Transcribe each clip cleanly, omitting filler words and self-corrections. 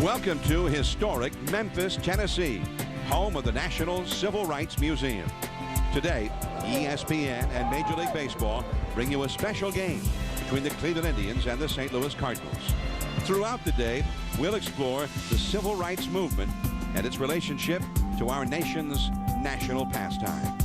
Welcome to historic Memphis, Tennessee, home of the National Civil Rights Museum. Today, ESPN and Major League Baseball bring you a special game between the Cleveland Indians and the St. Louis Cardinals. Throughout the day, we'll explore the civil rights movement and its relationship to our nation's national pastime.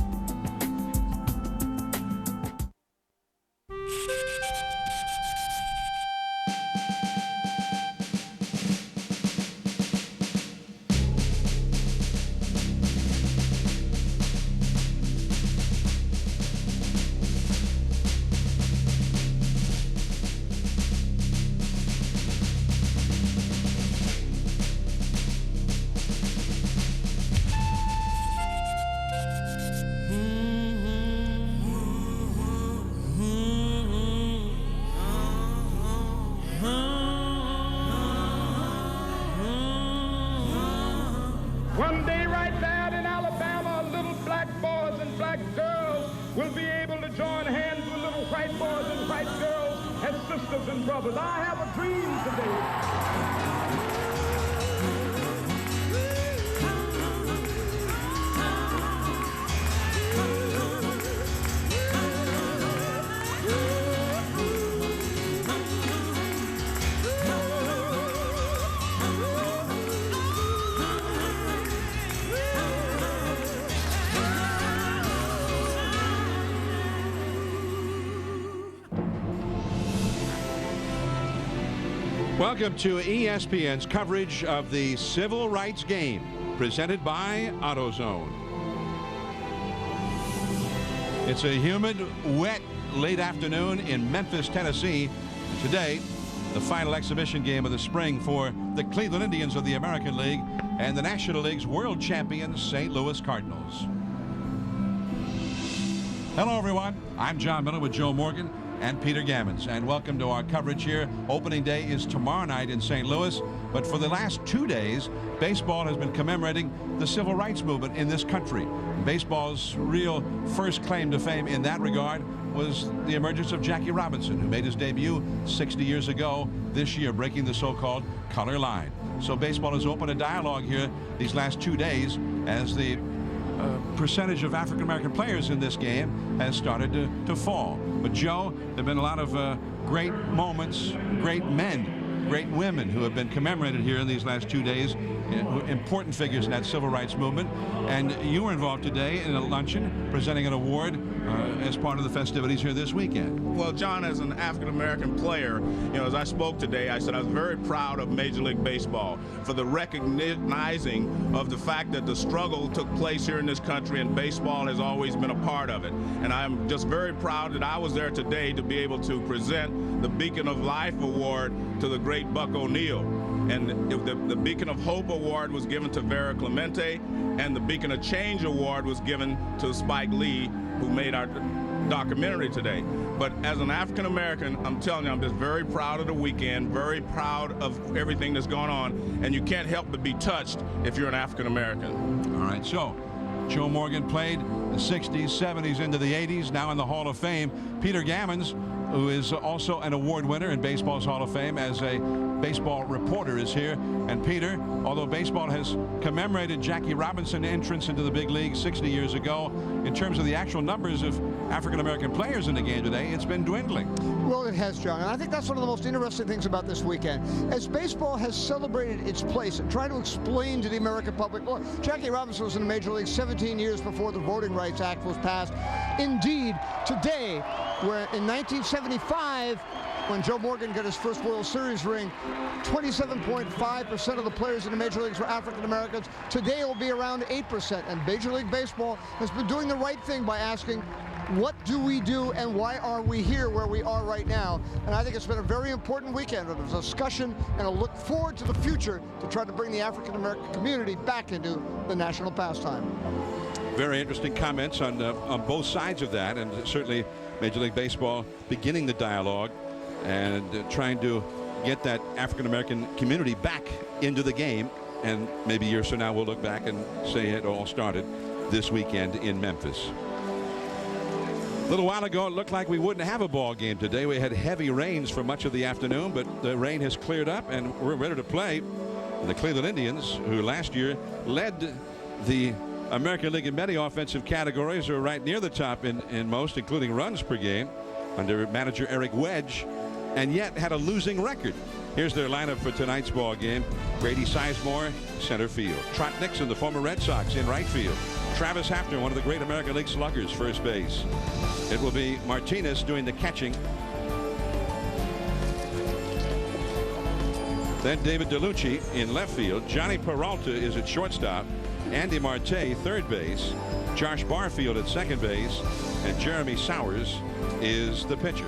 One day right there in Alabama, little black boys and black girls will be able to join hands with little white boys and white girls as sisters and brothers. I have a dream today. Welcome to ESPN's coverage of the Civil Rights Game, presented by AutoZone. It's a humid, wet, late afternoon in Memphis, Tennessee. Today, the final exhibition game of the spring for the Cleveland Indians of the American League and the National League's world champions, St. Louis Cardinals. Hello, everyone. I'm John Miller with Joe Morgan and Peter Gammons, and welcome to our coverage here. Opening day is tomorrow night in St. Louis, but for the last 2 days, baseball has been commemorating the civil rights movement in this country. Baseball's real first claim to fame in that regard was the emergence of Jackie Robinson, who made his debut 60 years ago this year, breaking the so-called color line. So baseball has opened a dialogue here these last 2 days as the percentage of African-American players in this game has started to fall. But Joe, there have been a lot of great moments, great men, great women who have been commemorated here in these last 2 days, important figures in that civil rights movement. And you were involved today in a luncheon presenting an award as part of the festivities here this weekend. Well, John, as an African-American player, as I spoke today, I said I was very proud of Major League Baseball for the recognizing of the fact that the struggle took place here in this country and baseball has always been a part of it. And I'm just very proud that I was there today to be able to present the Beacon of Life Award to the great Buck O'Neil. And the Beacon of Hope Award was given to Vera Clemente, and the Beacon of Change Award was given to Spike Lee, who made our documentary today. But as an African American, I'm telling you, I'm just very proud of the weekend, very proud of everything that's going on, and you can't help but be touched if you're an African American. All right, so Joe Morgan played the 60s, 70s into the 80s, now in the Hall of Fame. Peter Gammons, who is also an award winner in baseball's Hall of Fame as a baseball reporter, is here. And Peter, although baseball has commemorated Jackie Robinson's entrance into the big league 60 years ago, in terms of the actual numbers of African-American players in the game today, it's been dwindling. Well, it has, John, and I think that's one of the most interesting things about this weekend. As baseball has celebrated its place and tried to explain to the American public, look, Jackie Robinson was in the Major League 17 years before the Voting Rights Act was passed. Indeed, today, where in 1975, when Joe Morgan got his first World Series ring, 27.5% of the players in the Major Leagues were African Americans. Today it will be around 8%, and Major League Baseball has been doing the right thing by asking, what do we do and why are we here where we are right now? And I think it's been a very important weekend of discussion and a look forward to the future to try to bring the African American community back into the national pastime. Very interesting comments on both sides of that, and certainly Major League Baseball beginning the dialogue and trying to get that African-American community back into the game. And maybe a year from now we'll look back and say it all started this weekend in Memphis. A little while ago, it looked like we wouldn't have a ball game today. We had heavy rains for much of the afternoon, but the rain has cleared up and we're ready to play. The Cleveland Indians, who last year led the American League in many offensive categories, are right near the top in most, including runs per game, under manager Eric Wedge, and yet had a losing record. Here's their lineup for tonight's ball game. Grady Sizemore, center field. Trot Nixon, the former Red Sox, in right field. Travis Hafner, one of the great American League sluggers, first base. It will be Martinez doing the catching. Then David DeLucci in left field. Johnny Peralta is at shortstop. Andy Marte, third base. Josh Barfield at second base. And Jeremy Sowers is the pitcher.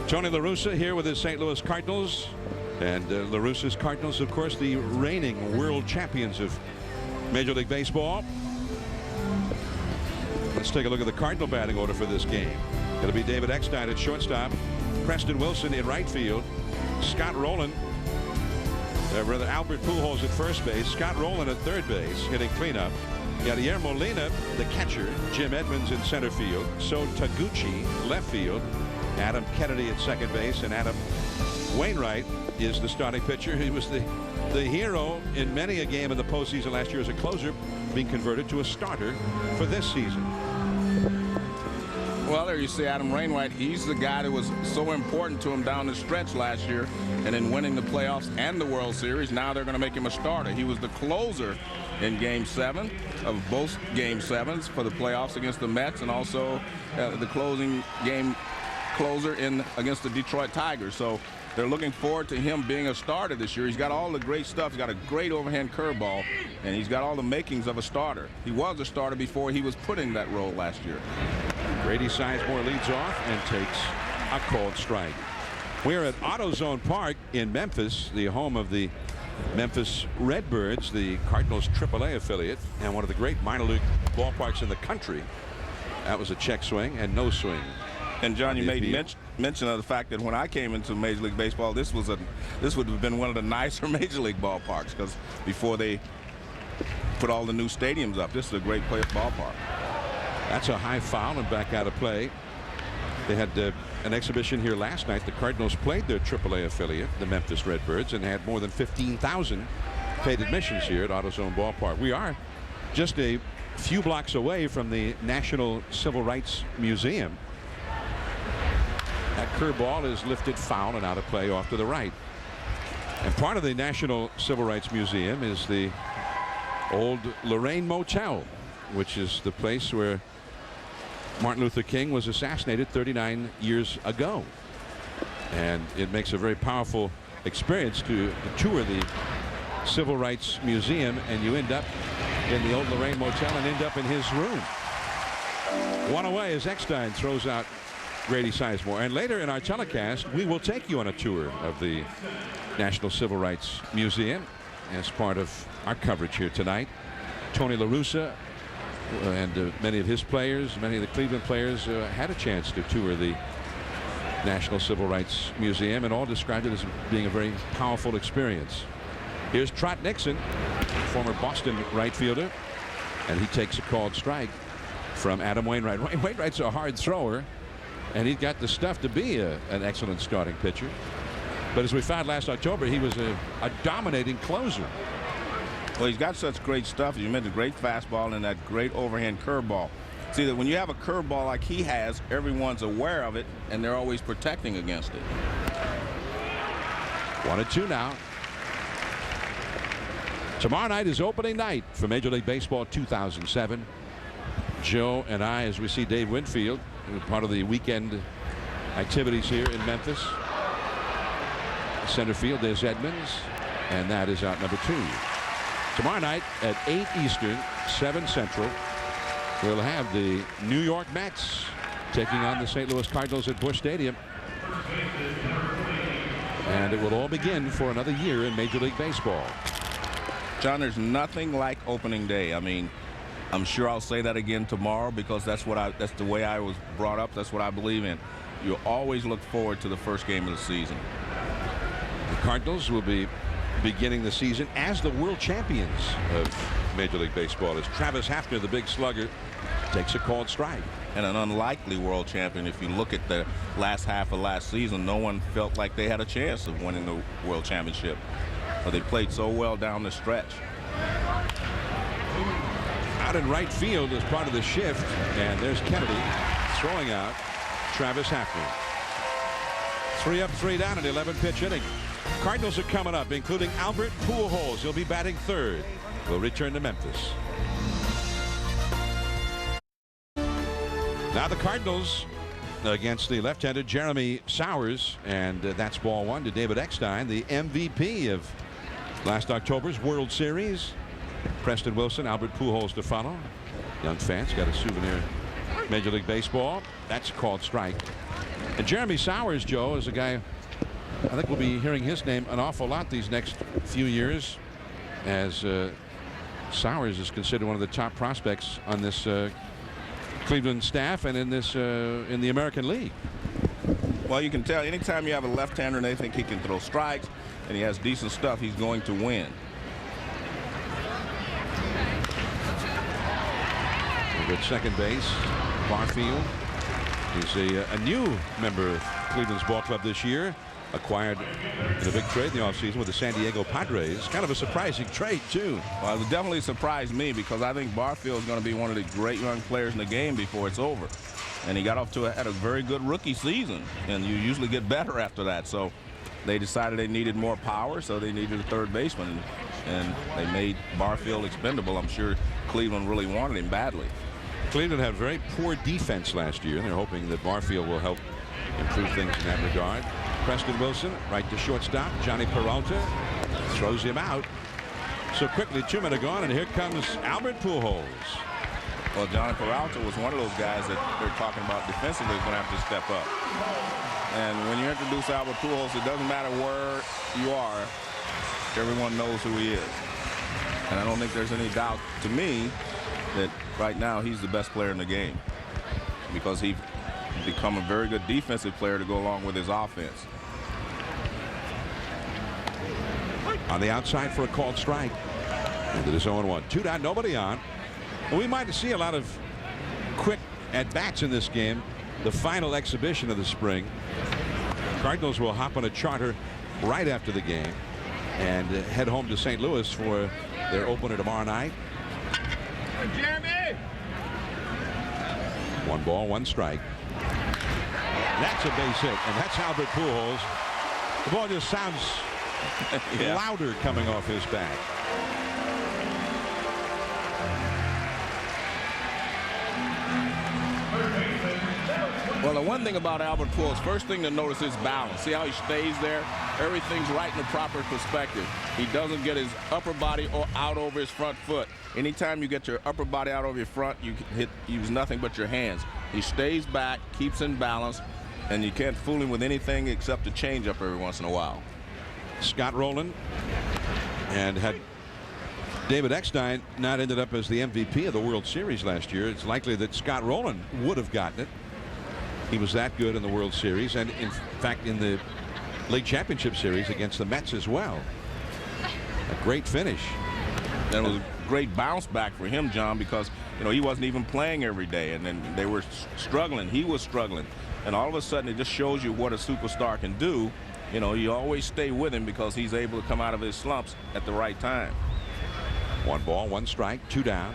Tony La Russa here with his St. Louis Cardinals. And La Russa's Cardinals, of course, the reigning world champions of Major League Baseball. Let's take a look at the Cardinal batting order for this game. It'll be David Eckstein at shortstop. Preston Wilson in right field. Scott Rowland, rather Albert Pujols at first base. Scott Rowland at third base, hitting cleanup. Yadier Molina, the catcher. Jim Edmonds in center field. So Taguchi, left field. Adam Kennedy at second base, and Adam Wainwright is the starting pitcher. He was the hero in many a game in the postseason last year as a closer, being converted to a starter for this season. Well, there you see Adam Wainwright. He's the guy that was so important to him down the stretch last year, and in winning the playoffs and the World Series. Now they're going to make him a starter. He was the closer in Game 7 of both Game 7s for the playoffs against the Mets, and also the closing game closer against the Detroit Tigers. So they're looking forward to him being a starter this year. He's got all the great stuff. He's got a great overhand curveball, and he's got all the makings of a starter. He was a starter before he was put in that role last year. Grady Sizemore leads off and takes a called strike. We're at AutoZone Park in Memphis, the home of the Memphis Redbirds, the Cardinals AAA affiliate, and one of the great minor league ballparks in the country. That was a check swing and no swing. And John, you made mention of the fact that when I came into Major League Baseball, this would have been one of the nicer Major League ballparks, because before they put all the new stadiums up, this is a great ballpark. That's a high foul and back out of play. They had an exhibition here last night. The Cardinals played their AAA affiliate, the Memphis Redbirds, and had more than 15,000 paid admissions here at AutoZone Ballpark. We are just a few blocks away from the National Civil Rights Museum. That curveball is lifted foul and out of play off to the right. And part of the National Civil Rights Museum is the old Lorraine Motel, which is the place where Martin Luther King was assassinated 39 years ago. And it makes a very powerful experience to tour the Civil Rights Museum, and you end up in the old Lorraine Motel and end up in his room. One away as Eckstein throws out Grady Sizemore. And later in our telecast, we will take you on a tour of the National Civil Rights Museum as part of our coverage here tonight. Tony La Russa and many of his players, many of the Cleveland players had a chance to tour the National Civil Rights Museum, and all described it as being a very powerful experience. Here's Trot Nixon, former Boston right fielder, and he takes a called strike from Adam Wainwright. Wainwright's a hard thrower, and he's got the stuff to be an excellent starting pitcher. But as we found last October, he was a dominating closer. Well, he's got such great stuff. You mentioned great fastball and that great overhand curveball. See, that when you have a curveball like he has, everyone's aware of it, and they're always protecting against it. 1-2 now. Tomorrow night is opening night for Major League Baseball 2007. Joe and I, as we see Dave Winfield, part of the weekend activities here in Memphis. Center field, there's Edmonds, and that is out number 2. Tomorrow night at 8 Eastern, 7 Central, we'll have the New York Mets taking on the St. Louis Cardinals at Busch Stadium. And it will all begin for another year in Major League Baseball. John, there's nothing like opening day. I mean, I'm sure I'll say that again tomorrow, because that's the way I was brought up. That's what I believe in. You always look forward to the first game of the season. The Cardinals will be beginning the season as the world champions of Major League Baseball, as Travis Hafner, the big slugger, takes a called strike. and an unlikely world champion. If you look at the last half of last season, no one felt like they had a chance of winning the world championship. But they played so well down the stretch. Out in right field as part of the shift, and there's Kennedy throwing out Travis Hafner. 3 up, 3 down, an 11-pitch inning. Cardinals are coming up, including Albert Pujols. He'll be batting third. Will return to Memphis. Now the Cardinals against the left-handed Jeremy Sowers, and that's ball one to David Eckstein, the MVP of last October's World Series. Preston Wilson, Albert Pujols to follow. Young fans got a souvenir Major League Baseball. That's called strike. And Jeremy Sowers, Joe, is a guy I think we'll be hearing his name an awful lot these next few years, as Sowers is considered one of the top prospects on this Cleveland staff and in this in the American League. Well, you can tell anytime you have a left-hander and they think he can throw strikes and he has decent stuff, he's going to win. Over at second base, Barfield. He's a new member of Cleveland's ball club this year. Acquired in a big trade in the offseason with the San Diego Padres. Kind of a surprising trade, too. Well, it definitely surprised me because I think Barfield is going to be one of the great young players in the game before it's over. And he got off to a very good rookie season, and you usually get better after that. So they decided they needed more power, so they needed a third baseman, and they made Barfield expendable. I'm sure Cleveland really wanted him badly. Cleveland had very poor defense last year, and they're hoping that Barfield will help improve things in that regard. Preston Wilson, right to shortstop. Johnny Peralta throws him out. So quickly, 2 men are gone, and here comes Albert Pujols. Well, Johnny Peralta was one of those guys that they're talking about defensively is going to have to step up. And when you introduce Albert Pujols, it doesn't matter where you are. Everyone knows who he is. And I don't think there's any doubt to me that right now he's the best player in the game because he's become a very good defensive player to go along with his offense. On the outside for a called strike. And it is 0-1. 2 down, nobody on. And we might see a lot of quick at-bats in this game. The final exhibition of the spring. Cardinals will hop on a charter right after the game and head home to St. Louis for their opener tomorrow night. Jeremy! 1 ball, 1 strike. That's a base hit, and that's Albert Pujols. The ball just sounds louder coming off his bat. Well, the one thing about Albert Pujols, first thing to notice is balance. See how he stays there? Everything's right in the proper perspective. He doesn't get his upper body out over his front foot. Anytime you get your upper body out over your front, you can use nothing but your hands. He stays back, keeps in balance, and you can't fool him with anything except a changeup every once in a while. Scott Rowland, and had David Eckstein not ended up as the MVP of the World Series last year, it's likely that Scott Rowland would have gotten it. He was that good in the World Series, and in fact in the League Championship Series against the Mets as well. A great finish. And it was a great bounce back for him, John, because he wasn't even playing every day, and then they were struggling. He was struggling, and all of a sudden it just shows you what a superstar can do. You always stay with him because he's able to come out of his slumps at the right time. 1 ball, 1 strike, 2 down.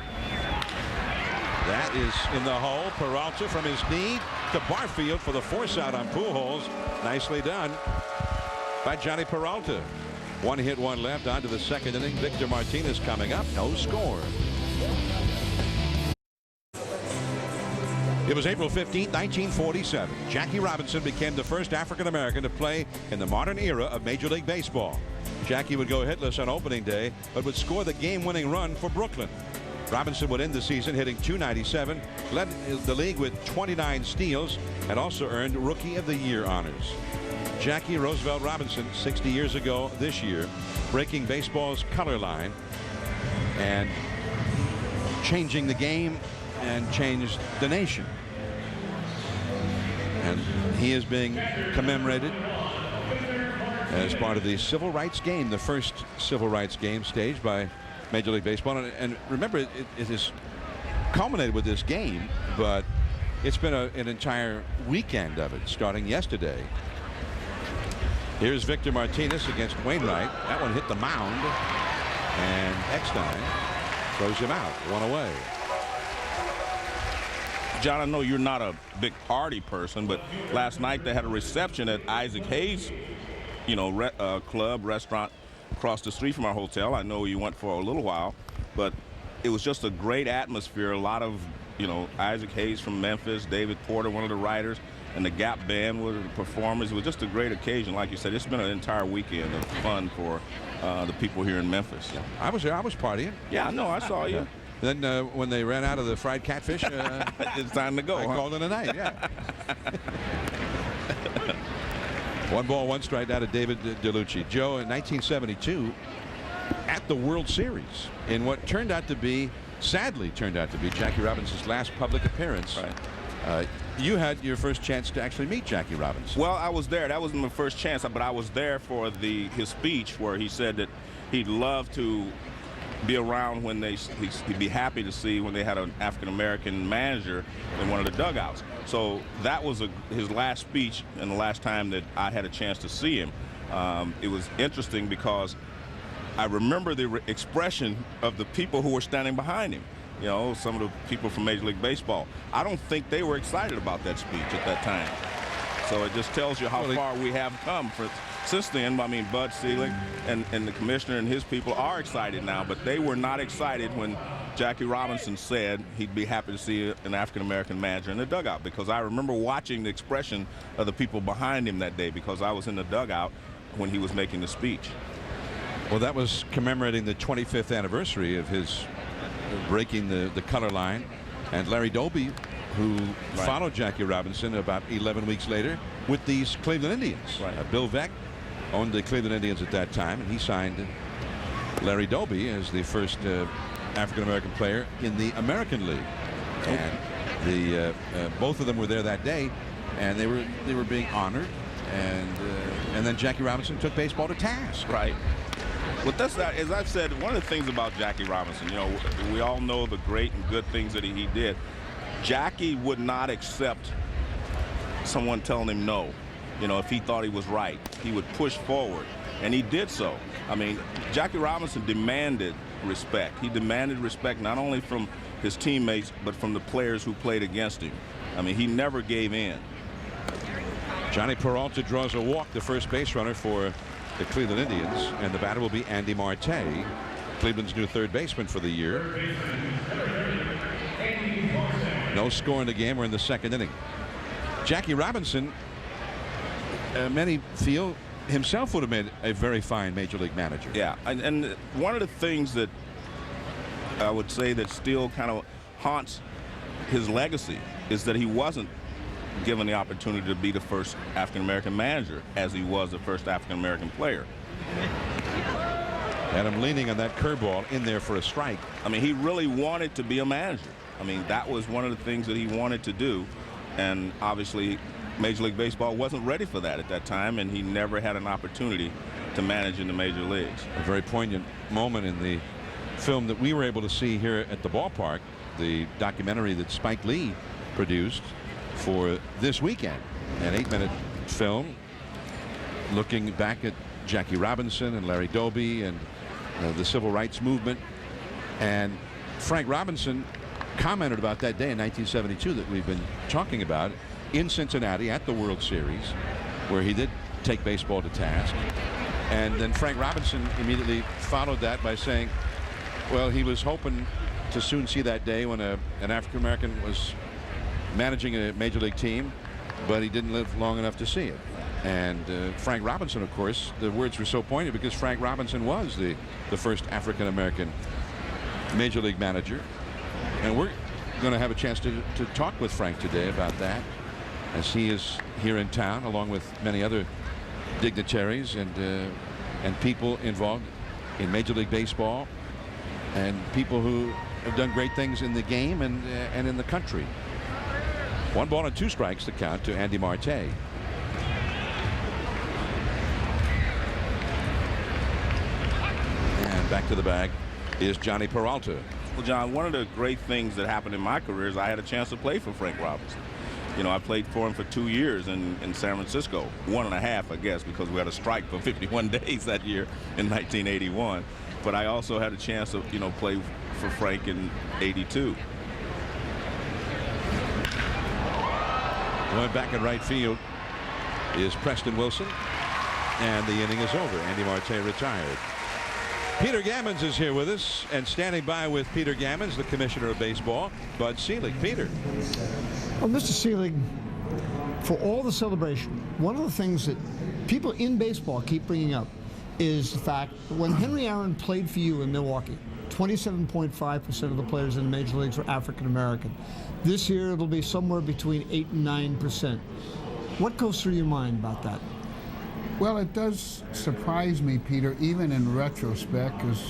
That is in the hole. Peralta from his knee to Barfield for the force out on Pujols. Nicely done by Johnny Peralta. 1 hit, 1 left. On to the second inning. Victor Martinez coming up. No score. It was April 15, 1947. Jackie Robinson became the first African-American to play in the modern era of Major League Baseball. Jackie would go hitless on opening day, but would score the game-winning run for Brooklyn. Robinson would end the season hitting .297, led the league with 29 steals, and also earned Rookie of the Year honors. Jackie Roosevelt Robinson, 60 years ago this year, breaking baseball's color line and changing the game and changed the nation. And he is being commemorated as part of the Civil Rights Game, the first Civil Rights Game staged by Major League Baseball. And remember, it is culminated with this game, but it's been an entire weekend of it, starting yesterday. Here's Victor Martinez against Wainwright. That one hit the mound, and Eckstein throws him out, 1 away. John, I know you're not a big party person, but last night they had a reception at Isaac Hayes, club, restaurant across the street from our hotel. I know you went for a little while, but it was just a great atmosphere. A lot of, Isaac Hayes from Memphis, David Porter, one of the writers, and the Gap Band were the performers. It was just a great occasion. Like you said, it's been an entire weekend of fun for the people here in Memphis. Yeah. I was there. I was partying. Yeah, no, I saw you. Then when they ran out of the fried catfish, it's time to go. I called it a night, yeah. 1 ball, 1 strike out of David DeLucci. Joe, in 1972, at the World Series, in what sadly turned out to be Jackie Robinson's last public appearance. Right. You had your first chance to actually meet Jackie Robinson. Well, I was there. That wasn't my first chance, but I was there for his speech where he said that he'd love to be around when he'd be happy to see when they had an African-American manager in one of the dugouts. So that was his last speech and the last time that I had a chance to see him. It was interesting because I remember the expression of the people who were standing behind him. Some of the people from Major League Baseball. I don't think they were excited about that speech at that time. So it just tells you how far we have come since then. I mean, Bud Selig and the commissioner and his people are excited now, but they were not excited when Jackie Robinson said he'd be happy to see an African-American manager in the dugout, because I remember watching the expression of the people behind him that day because I was in the dugout when he was making the speech. Well, that was commemorating the 25th anniversary of his breaking the color line, and Larry Doby, who followed Jackie Robinson about 11 weeks later with these Cleveland Indians. Right. Bill Veeck owned the Cleveland Indians at that time, and he signed Larry Doby as the first African-American player in the American League. And both of them were there that day, and they were being honored, and then Jackie Robinson took baseball to task. Right. Well, as I've said, one of the things about Jackie Robinson, we all know the great and good things that he did. Jackie would not accept someone telling him no. If he thought he was right, he would push forward, and he did so. I mean, Jackie Robinson demanded respect. He demanded respect not only from his teammates, but from the players who played against him. I mean, he never gave in. Johnny Peralta draws a walk, the first base runner for the Cleveland Indians, and the batter will be Andy Marte, Cleveland's new third baseman for the year. No score in the game. We're in the second inning. Jackie Robinson, many feel himself would have made a very fine Major League manager. Yeah, and one of the things that I would say that still kind of haunts his legacy is that he wasn't given the opportunity to be the first African-American manager as he was the first African-American player. Adam leaning on that curveball in there for a strike. I mean, he really wanted to be a manager. I mean, that was one of the things that he wanted to do, and obviously Major League Baseball wasn't ready for that at that time, and he never had an opportunity to manage in the major leagues. A very poignant moment in the film that we were able to see here at the ballpark, the documentary that Spike Lee produced for this weekend, an 8-minute film looking back at Jackie Robinson and Larry Doby and the Civil Rights Movement. And Frank Robinson commented about that day in 1972 that we've been talking about in Cincinnati at the World Series, where he did take baseball to task. And then Frank Robinson immediately followed that by saying, well, he was hoping to soon see that day when an African-American was managing a major league team, but he didn't live long enough to see it. And Frank Robinson, of course, the words were so pointed because Frank Robinson was the first African-American major league manager. And we're going to have a chance to talk with Frank today about that, as he is here in town along with many other dignitaries and people involved in Major League Baseball and people who have done great things in the game and in the country. 1 ball and 2 strikes to count to Andy Marte. And back to the bag is Johnny Peralta. Well, John, one of the great things that happened in my career is I had a chance to play for Frank Robinson. You know, I played for him for 2 years in San Francisco, 1.5, I guess, because we had a strike for 51 days that year in 1981. But I also had a chance to, you know, play for Frank in '82. Going back in right field is Preston Wilson, and the inning is over. Andy Marte retired. Peter Gammons is here with us, and standing by with Peter Gammons, the Commissioner of Baseball, Bud Selig. Peter. Well, Mr. Selig, for all the celebration, one of the things that people in baseball keep bringing up is the fact that when Henry Aaron played for you in Milwaukee, 27.5% of the players in the major leagues were African American. This year it'll be somewhere between 8 and 9%. What goes through your mind about that? Well, it does surprise me, Peter, even in retrospect, because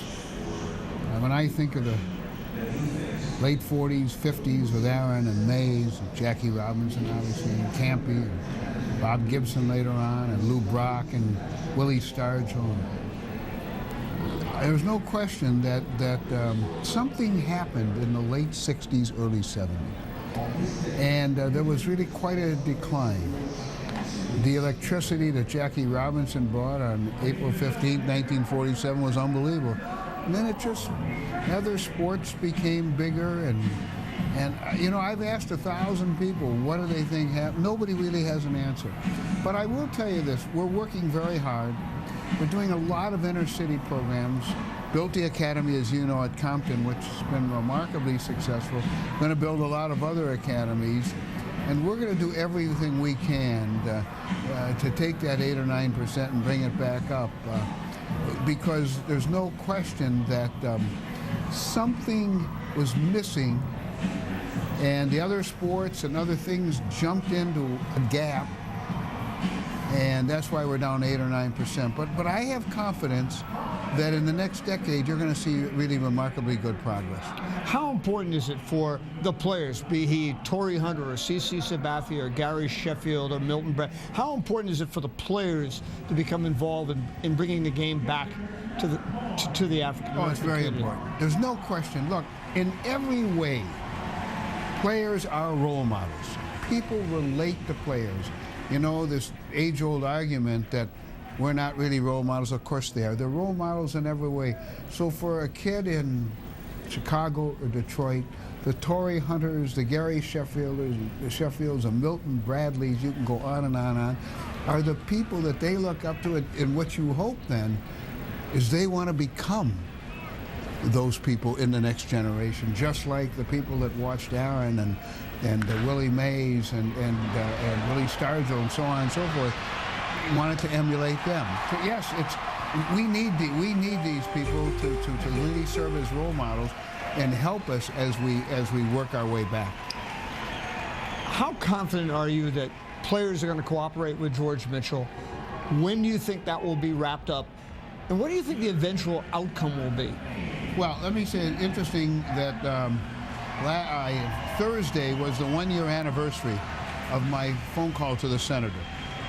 when I think of the late 40s, 50s with Aaron and Mays, and Jackie Robinson, obviously, and Campy, and Bob Gibson later on, and Lou Brock, and Willie Stargell, there's no question that something happened in the late 60s, early 70s. And there was really quite a decline. The electricity that Jackie Robinson brought on April 15, 1947 was unbelievable. And then it just, other sports became bigger, and you know, I've asked 1,000 people, what do they think happened? Nobody really has an answer. But I will tell you this, we're working very hard. We're doing a lot of inner-city programs. Built the academy, as you know, at Compton, which has been remarkably successful. We're going to build a lot of other academies. And we're going to do everything we can to take that 8 or 9% and bring it back up. Because there's no question that something was missing, and the other sports and other things jumped into a gap, and that's why we're down 8 or 9%. But I have confidence that in the next decade you're going to see really remarkably good progress. How important is it for the players, be he Torrey Hunter or CeCe Sabathia or Gary Sheffield or Milton Brett, how important is it for the players to become involved in bringing the game back to the African American Oh, it's very community? important. There's no question. Look, in every way, players are role models. People relate to players. You know, this age-old argument that we're not really role models. Of course they are. They're role models in every way. So for a kid in Chicago or Detroit, the Torrey Hunters, the Gary Sheffielders, the Sheffields, the Milton Bradleys, you can go on and on and on, are the people that they look up to. And what you hope then is they want to become those people in the next generation, just like the people that watched Aaron and Willie Mays and Willie Stargell and so on and so forth, wanted to emulate them. So yes, we need these people to really serve as role models and help us as we work our way back. How confident are you that players are going to cooperate with George Mitchell? When do you think that will be wrapped up? And what do you think the eventual outcome will be? Well, let me say, interesting that Thursday was the 1-year anniversary of my phone call to the senator.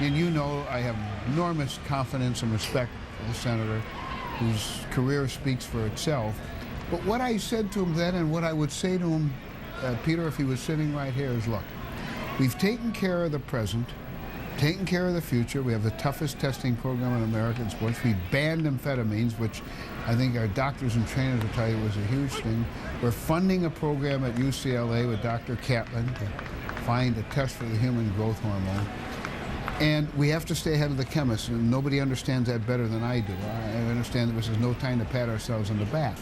And you know I have enormous confidence and respect for the senator, whose career speaks for itself. But what I said to him then, and what I would say to him, Peter, if he was sitting right here, is look, we've taken care of the present, taken care of the future. We have the toughest testing program in American sports. We banned amphetamines, which I think our doctors and trainers will tell you was a huge thing. We're funding a program at UCLA with Dr. Catlin to find a test for the human growth hormone. And we have to stay ahead of the chemists, and nobody understands that better than I do. I understand that this is no time to pat ourselves on the back.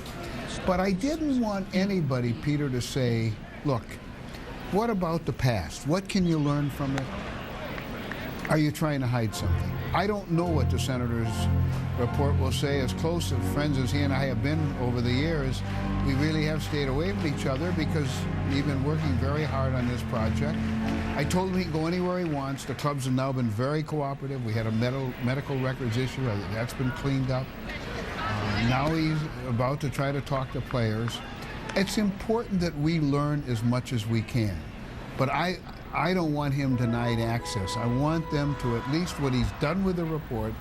But I didn't want anybody, Peter, to say, look, what about the past? What can you learn from it? Are you trying to hide something? I don't know what the senator's report will say. As close of friends as he and I have been over the years, we really have stayed away from each other because we've been working very hard on this project. I told him he can go anywhere he wants. The clubs have now been very cooperative. We had a medical records issue. That's been cleaned up. Now he's about to try to talk to players. It's important that we learn as much as we can. But I don't want him denied access. I want them to, at least what he's done with the report,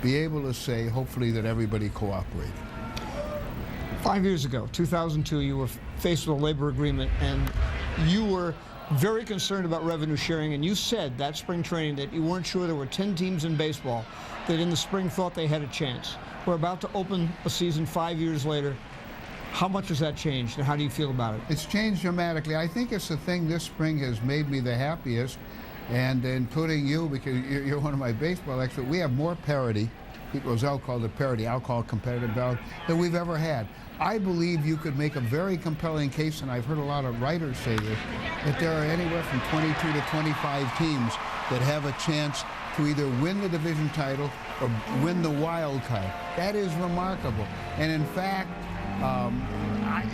be able to say, hopefully, that everybody cooperated. 5 years ago, 2002, you were faced with a labor agreement, and you were very concerned about revenue sharing, and you said that spring training that you weren't sure there were 10 teams in baseball that in the spring thought they had a chance. We're about to open a season 5 years later. How much has that changed, and how do you feel about it? It's changed dramatically. I think it's the thing this spring has made me the happiest, and including you, because you're one of my baseball experts. We have more parity, Roselle called it parity, I'll call it competitive ballot, than we've ever had. I believe you could make a very compelling case, and I've heard a lot of writers say this, that there are anywhere from 22 to 25 teams that have a chance to either win the division title or win the wild card. That is remarkable. And in fact,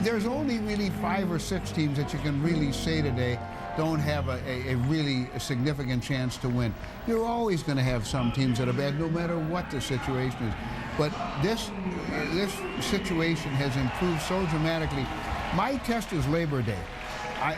there's only really 5 or 6 teams that you can really say today don't have a really significant chance to win. You're always going to have some teams that are bad, no matter what the situation is. But this situation has improved so dramatically. My test is Labor Day.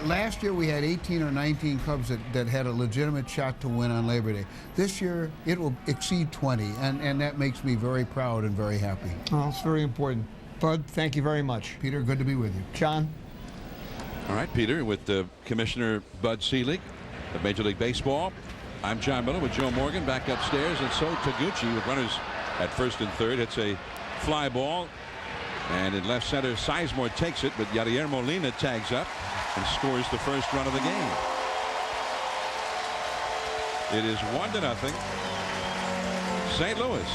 Last year we had 18 or 19 clubs that had a legitimate shot to win on Labor Day. This year it will exceed 20, and that makes me very proud and very happy. Oh, it's very important. Bud, thank you very much. Peter, good to be with you. John? All right, Peter, with Commissioner Bud Selig of Major League Baseball. I'm John Miller with Joe Morgan back upstairs, and so Taguchi with runners at first and third hits a fly ball, and in left center Sizemore takes it, but Yadier Molina tags up and scores the first run of the game. It is 1-0 St. Louis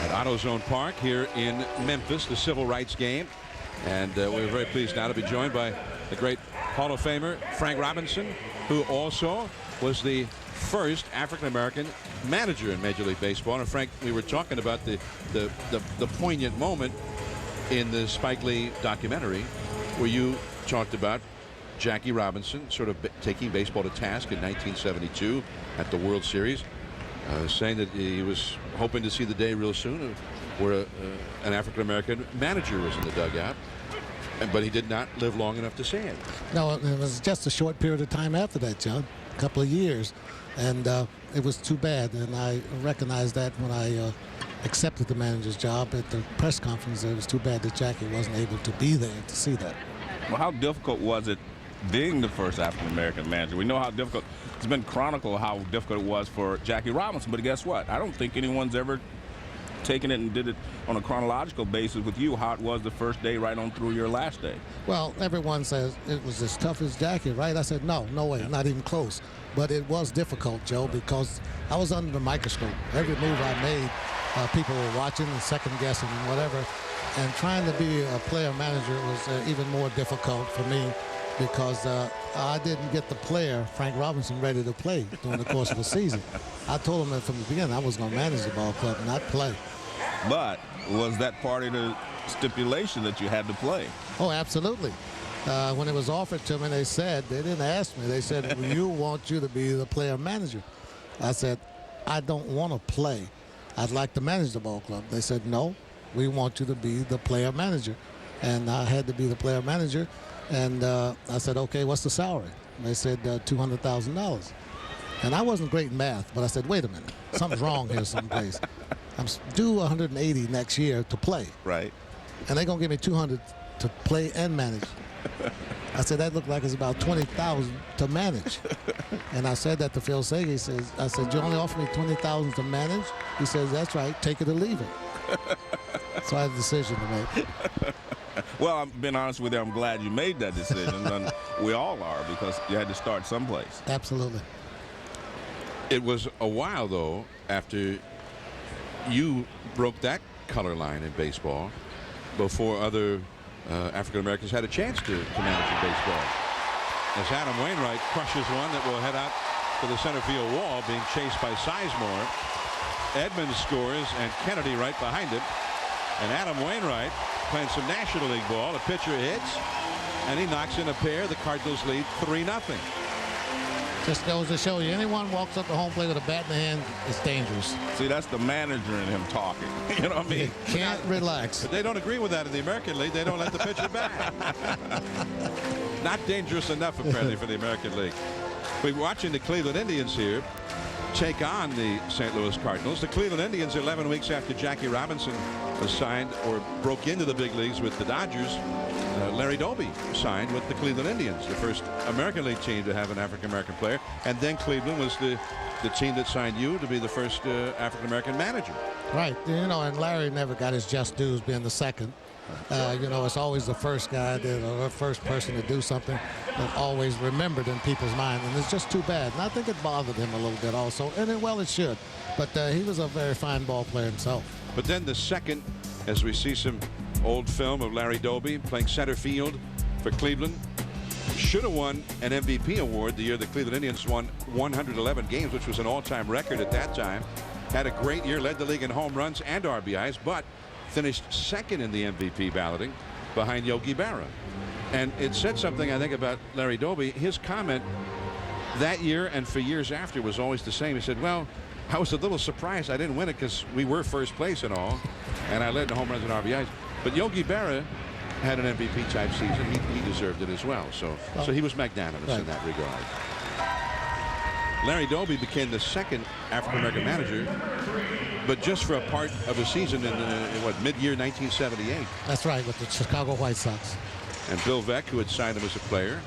at AutoZone Park here in Memphis, the Civil Rights Game. And we're very pleased now to be joined by the great Hall of Famer Frank Robinson, who also was the first African-American manager in Major League Baseball. And Frank, we were talking about the poignant moment in the Spike Lee documentary where you talked about Jackie Robinson sort of taking baseball to task in 1972 at the World Series, saying that he was hoping to see the day real soon where an African-American manager was in the dugout, but he did not live long enough to see it. No, it was just a short period of time after that, John, a couple of years, and it was too bad, and I recognized that when I accepted the manager's job at the press conference. It was too bad that Jackie wasn't able to be there to see that. Well, how difficult was it being the first African-American manager? We know how difficult, it's been chronicled how difficult it was for Jackie Robinson, but guess what? I don't think anyone's ever taken it and did it on a chronological basis with you, how it was the first day right on through your last day. Well, everyone says it was as tough as Jackie, right? I said, no way, not even close. But it was difficult, Joe, because I was under the microscope. Every move I made, people were watching and second guessing and whatever. And trying to be a player manager was even more difficult for me because I didn't get the player, Frank Robinson, ready to play during the course of the season. I told him that from the beginning I was going to manage the ball club, not play. But was that part of the stipulation that you had to play? Oh, absolutely. When it was offered to me, they didn't ask me. They said, we want you to be the player manager. I said, I don't want to play. I'd like to manage the ball club. They said, no, we want you to be the player manager. And I had to be the player manager. And I said, okay, what's the salary? And they said $200,000. And I wasn't great in math, but I said, wait a minute, something's wrong here someplace. I'm due 180 next year to play. Right. And they're going to give me 200 to play and manage. I said, that looked like it's about 20,000 to manage. And I said that to Phil Sage. I said, you only offer me 20,000 to manage? He says, that's right, take it or leave it. So I had a decision to make. Well, I'm being honest with you, I'm glad you made that decision, and we all are, because you had to start someplace. Absolutely. It was a while, though, after you broke that color line in baseball before other African Americans had a chance to manage in baseball. As Adam Wainwright crushes one that will head out to the center field wall, being chased by Sizemore. Edmonds scores, and Kennedy right behind him. And Adam Wainwright playing some National League ball. The pitcher hits, and he knocks in a pair. The Cardinals lead 3-0. Just goes to show you, anyone walks up to home plate with a bat in the hand, it's dangerous. See, that's the manager in him talking. You know what I mean? Can't relax. But they don't agree with that in the American League. They don't let the pitcher bat. Not dangerous enough, apparently, for the American League. We're watching the Cleveland Indians here take on the St. Louis Cardinals. The Cleveland Indians, 11 weeks after Jackie Robinson was signed or broke into the big leagues with the Dodgers, Larry Doby signed with the Cleveland Indians, the first American League team to have an African-American player. And then Cleveland was the team that signed you to be the first African-American manager. Right. You know, and Larry never got his just dues being the second. You know, it's always the first guy, the first person to do something that always remembered in people's mind. And it's just too bad. And I think it bothered him a little bit also. And well, it should. But he was a very fine ball player himself. But then the second, as we see some old film of Larry Doby playing center field for Cleveland, should have won an MVP award the year the Cleveland Indians won 111 games, which was an all-time record at that time. Had a great year, led the league in home runs and RBIs, but finished second in the MVP balloting behind Yogi Berra. And it said something, I think, about Larry Doby. His comment that year and for years after was always the same. He said, well, I was a little surprised I didn't win it because we were first place and all, and I led in home runs and RBIs. But Yogi Berra had an MVP type season. He deserved it as well. So he was magnanimous in that regard. Larry Doby became the second African-American manager, but just for a part of a season in mid-year 1978. That's right, with the Chicago White Sox. And Bill Veeck, who had signed him as a player,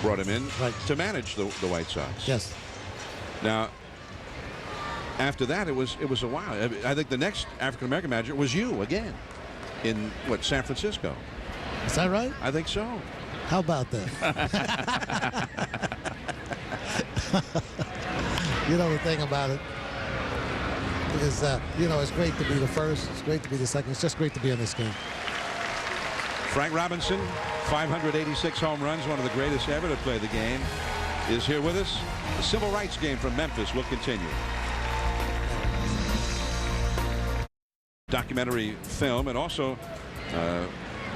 brought him in to manage the White Sox. Yes. Now, after that, it was a while. I think the next African-American manager was you again in San Francisco. Is that right? I think so. How about that? You know, the thing about it is, you know, it's great to be the first. It's great to be the second. It's just great to be in this game. Frank Robinson, 586 home runs, one of the greatest ever to play the game, is here with us. The Civil Rights Game from Memphis will continue. Documentary film, and also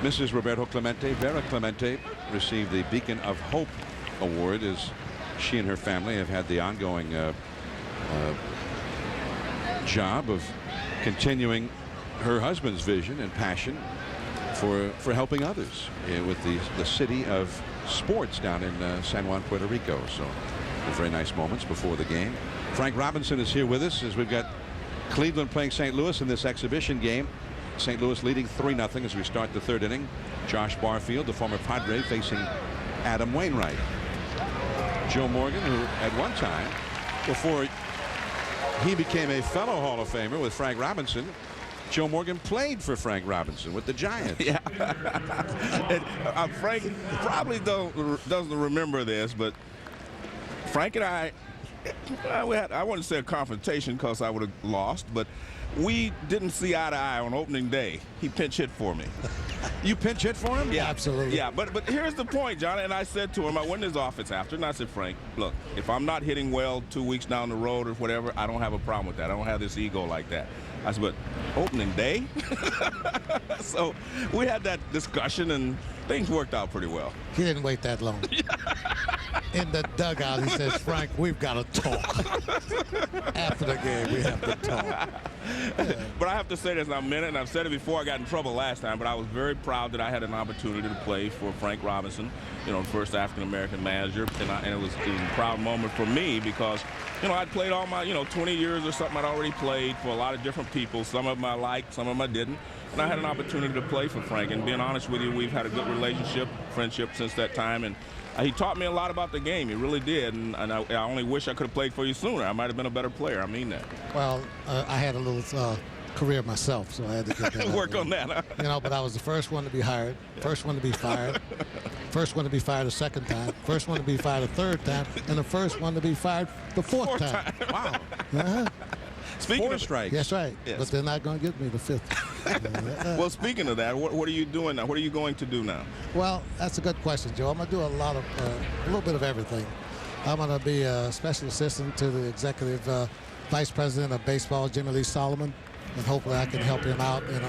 Mrs. Roberto Clemente, Vera Clemente, received the Beacon of Hope Award as she and her family have had the ongoing job of continuing her husband's vision and passion for helping others with the city of sports down in San Juan, Puerto Rico. So very nice moments before the game. Frank Robinson is here with us as we've got Cleveland playing St. Louis in this exhibition game. St. Louis leading 3-0 as we start the third inning. Josh Barfield, the former Padre, facing Adam Wainwright. Joe Morgan, who at one time, before he became a fellow Hall of Famer with Frank Robinson, Joe Morgan played for Frank Robinson with the Giants. Yeah. Frank probably doesn't remember this, but Frank and I wouldn't say a confrontation because I would have lost, but we didn't see eye to eye on opening day. He pinch hit for me. You pinch hit for him? Yeah, absolutely. Yeah, but here's the point, John. And I said to him, I went in his office after, and I said, Frank, look, if I'm not hitting well 2 weeks down the road or whatever, I don't have a problem with that. I don't have this ego like that. I said, but opening day? So we had that discussion, and things worked out pretty well. He didn't wait that long. In the dugout, he says, Frank, we've got to talk. After the game, we have to talk. But I have to say this, and I meant it, and I've said it before. I got in trouble last time, but I was very proud that I had an opportunity to play for Frank Robinson, you know, first African-American manager, and it was a proud moment for me because, you know, I'd played all my, 20 years or something. I'd already played for a lot of different people. Some of them I liked, some of them I didn't. And I had an opportunity to play for Frank. And being honest with you, we've had a good relationship, friendship since that time. And he taught me a lot about the game. He really did. And I only wish I could have played for you sooner. I might have been a better player. I mean that. Well, I had a little career myself, so I had to get that work on that. Huh? You know, but I was the first one to be hired, first one to be fired, first one to be fired a second time, first one to be fired a third time, and the first one to be fired the fourth time. Wow. Uh-huh. Speaking of strikes. That's right. Yes. But they're not going to get me the fifth. Well, speaking of that, what are you doing now? What are you going to do now? Well, that's a good question, Joe. I'm going to do a little bit of everything. I'm going to be a special assistant to the executive vice president of baseball, Jimmy Lee Solomon, and hopefully I can help him out in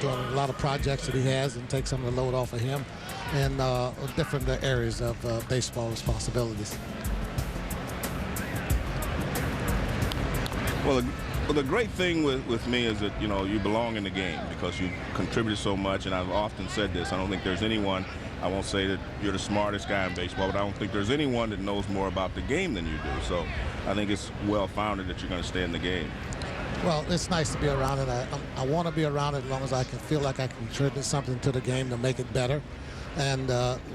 doing a lot of projects that he has and take some of the load off of him in different areas of baseball responsibilities. Well, the great thing with me is that, you belong in the game because you contributed so much, and I've often said this. I don't think there's anyone, I won't say that you're the smartest guy in baseball, but I don't think there's anyone that knows more about the game than you do. So I think it's well-founded that you're going to stay in the game. Well, it's nice to be around it. I want to be around it as long as I can feel like I can contribute something to the game to make it better. And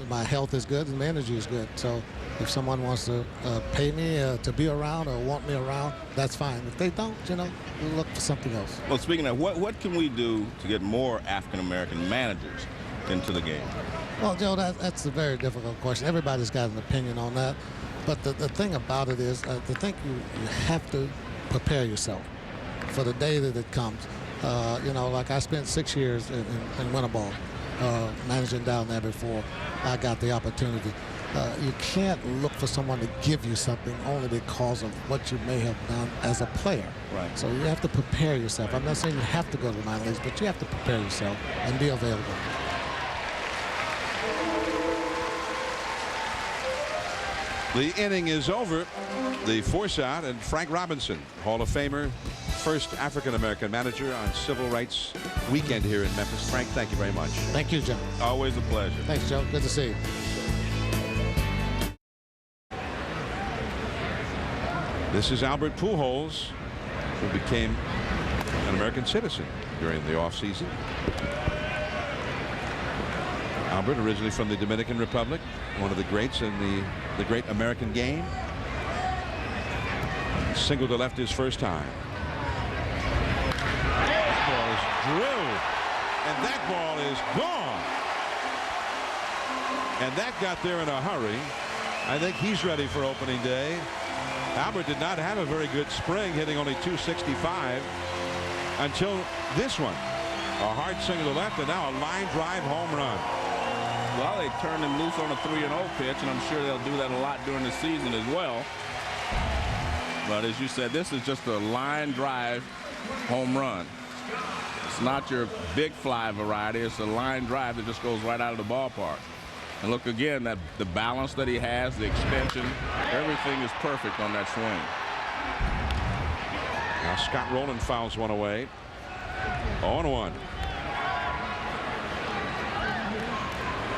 my health is good and my energy is good. So if someone wants to pay me to be around or want me around, that's fine. If they don't, you know, we'll look for something else. Well, speaking of, what can we do to get more African-American managers into the game? Well, Joe, that's a very difficult question. Everybody's got an opinion on that. But the thing about it is, I think you have to prepare yourself for the day that it comes. You know, like I spent 6 years in Winterboro, managing down there before I got the opportunity. You can't look for someone to give you something only because of what you may have done as a player. Right. So you have to prepare yourself. I'm not saying you have to go to the minor leagues, but you have to prepare yourself and be available. The inning is over. The force out, and Frank Robinson, Hall of Famer, first African-American manager on Civil Rights Weekend here in Memphis. Frank, thank you very much. Thank you, Joe. Always a pleasure. Thanks, Joe. Good to see you. This is Albert Pujols, who became an American citizen during the offseason. Albert, originally from the Dominican Republic, one of the greats in the great American game. Single to left his first time. That ball is drilled, and that ball is gone. And that got there in a hurry. I think he's ready for opening day. Albert did not have a very good spring, hitting only .265 until this one. A hard single to left, and now a line drive home run. Well, they turned him loose on a 3-0 pitch, and I'm sure they'll do that a lot during the season as well. But as you said, this is just a line drive home run. It's not your big fly variety. It's a line drive that just goes right out of the ballpark. And look again, that the balance that he has, the extension, everything is perfect on that swing. Now Scott Rowland fouls one away. 0-1.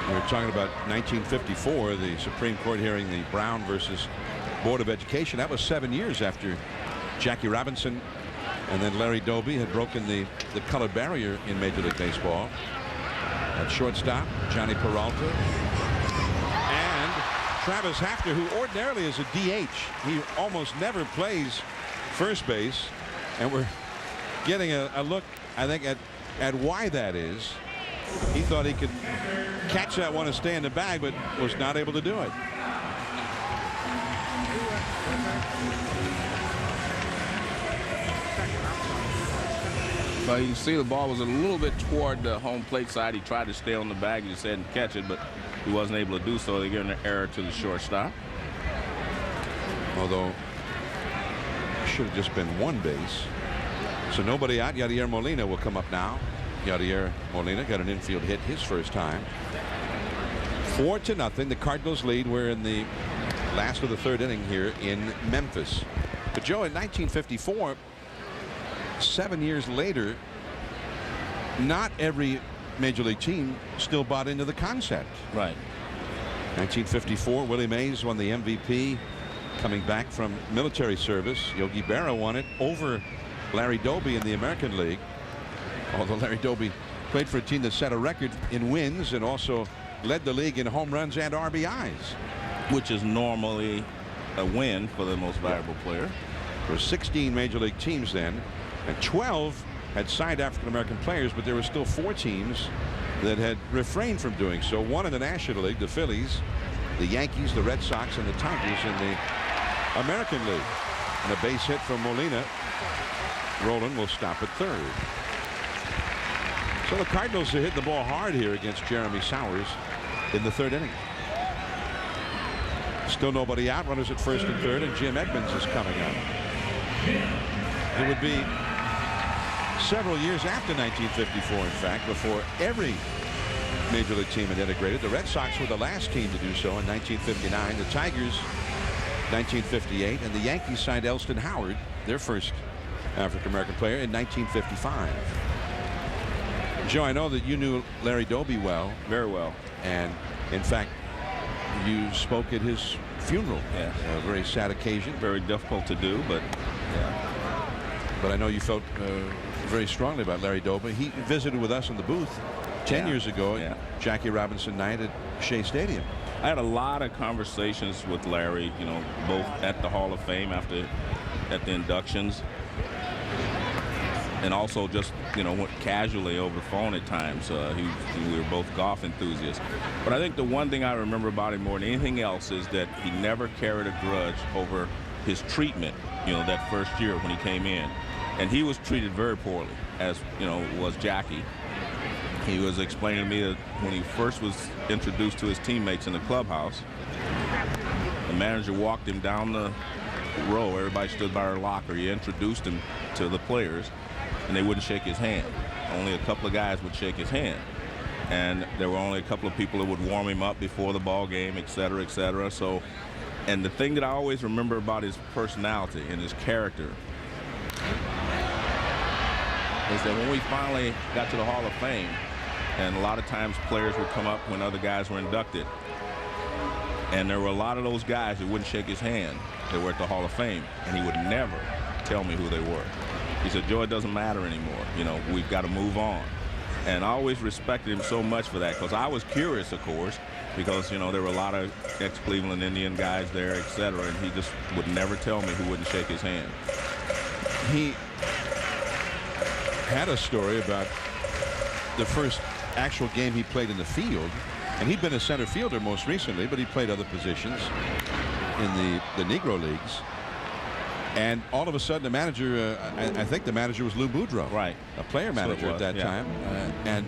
We were talking about 1954, the Supreme Court hearing the Brown versus Board of Education. That was 7 years after Jackie Robinson and then Larry Doby had broken the color barrier in Major League Baseball. At shortstop, Johnny Peralta. And Travis Hafner, who ordinarily is a DH. He almost never plays first base. And we're getting a look, I think, at why that is. He thought he could catch that one and stay in the bag, but was not able to do it. Well, you can see the ball was a little bit toward the home plate side. He tried to stay on the bag, he just hadn't catch it, but he wasn't able to do so. They give an error to the shortstop. Although should have just been one base. So nobody out. Yadier Molina will come up now. Yadier Molina got an infield hit his first time. 4-0. The Cardinals lead. We're in the last of the third inning here in Memphis. But Joe, in 1954, 7 years later, not every major league team still bought into the concept. Right. 1954, Willie Mays won the MVP coming back from military service. Yogi Berra won it over Larry Doby in the American League. Although Larry Doby played for a team that set a record in wins and also led the league in home runs and RBIs. Which is normally a win for the most valuable player. There were 16 major league teams then, and 12 had signed African-American players, but there were still 4 teams that had refrained from doing so. One in the National League, the Phillies, the Yankees, the Red Sox, and the Tigers in the American League. And a base hit from Molina. Rowland will stop at third. So the Cardinals are hitting the ball hard here against Jeremy Sowers in the third inning. Still nobody out. Runners at first and third, and Jim Edmonds is coming up. It would be several years after 1954, in fact, before every major league team had integrated. The Red Sox were the last team to do so in 1959. The Tigers 1958, and the Yankees signed Elston Howard, their first African-American player, in 1955. Joe, I know that you knew Larry Doby well. Very well. And in fact, you spoke at his funeral. Yeah. A very sad occasion. Very difficult to do, but yeah. But I know you felt very strongly about Larry Doby. He visited with us in the booth 10 years ago at Jackie Robinson night at Shea Stadium. I had a lot of conversations with Larry, you know, both at the Hall of Fame at the inductions, and also just, you know, casually over the phone at times. We were both golf enthusiasts. But I think the one thing I remember about him more than anything else is that he never carried a grudge over his treatment, you know, that first year when he came in. And he was treated very poorly, as, you know, was Jackie. He was explaining to me that when he first was introduced to his teammates in the clubhouse, the manager walked him down the row. Everybody stood by their locker. He introduced him to the players, and they wouldn't shake his hand. Only a couple of guys would shake his hand. And there were only a couple of people that would warm him up before the ball game, et cetera, et cetera. So, and the thing that I always remember about his personality and his character is that when we finally got to the Hall of Fame, and a lot of times players would come up when other guys were inducted, and there were a lot of those guys that wouldn't shake his hand that were at the Hall of Fame, and he would never tell me who they were. He said, Joe, it doesn't matter anymore. You know, we've got to move on. And I always respected him so much for that, because I was curious, of course, because, you know, there were a lot of ex-Cleveland Indian guys there, et cetera, and he just would never tell me who wouldn't shake his hand. He had a story about the first actual game he played in the field, and he'd been a center fielder most recently, but he played other positions in the Negro Leagues. And all of a sudden, the manager, I think the manager was Lou Boudreau, right, a player manager at that time, and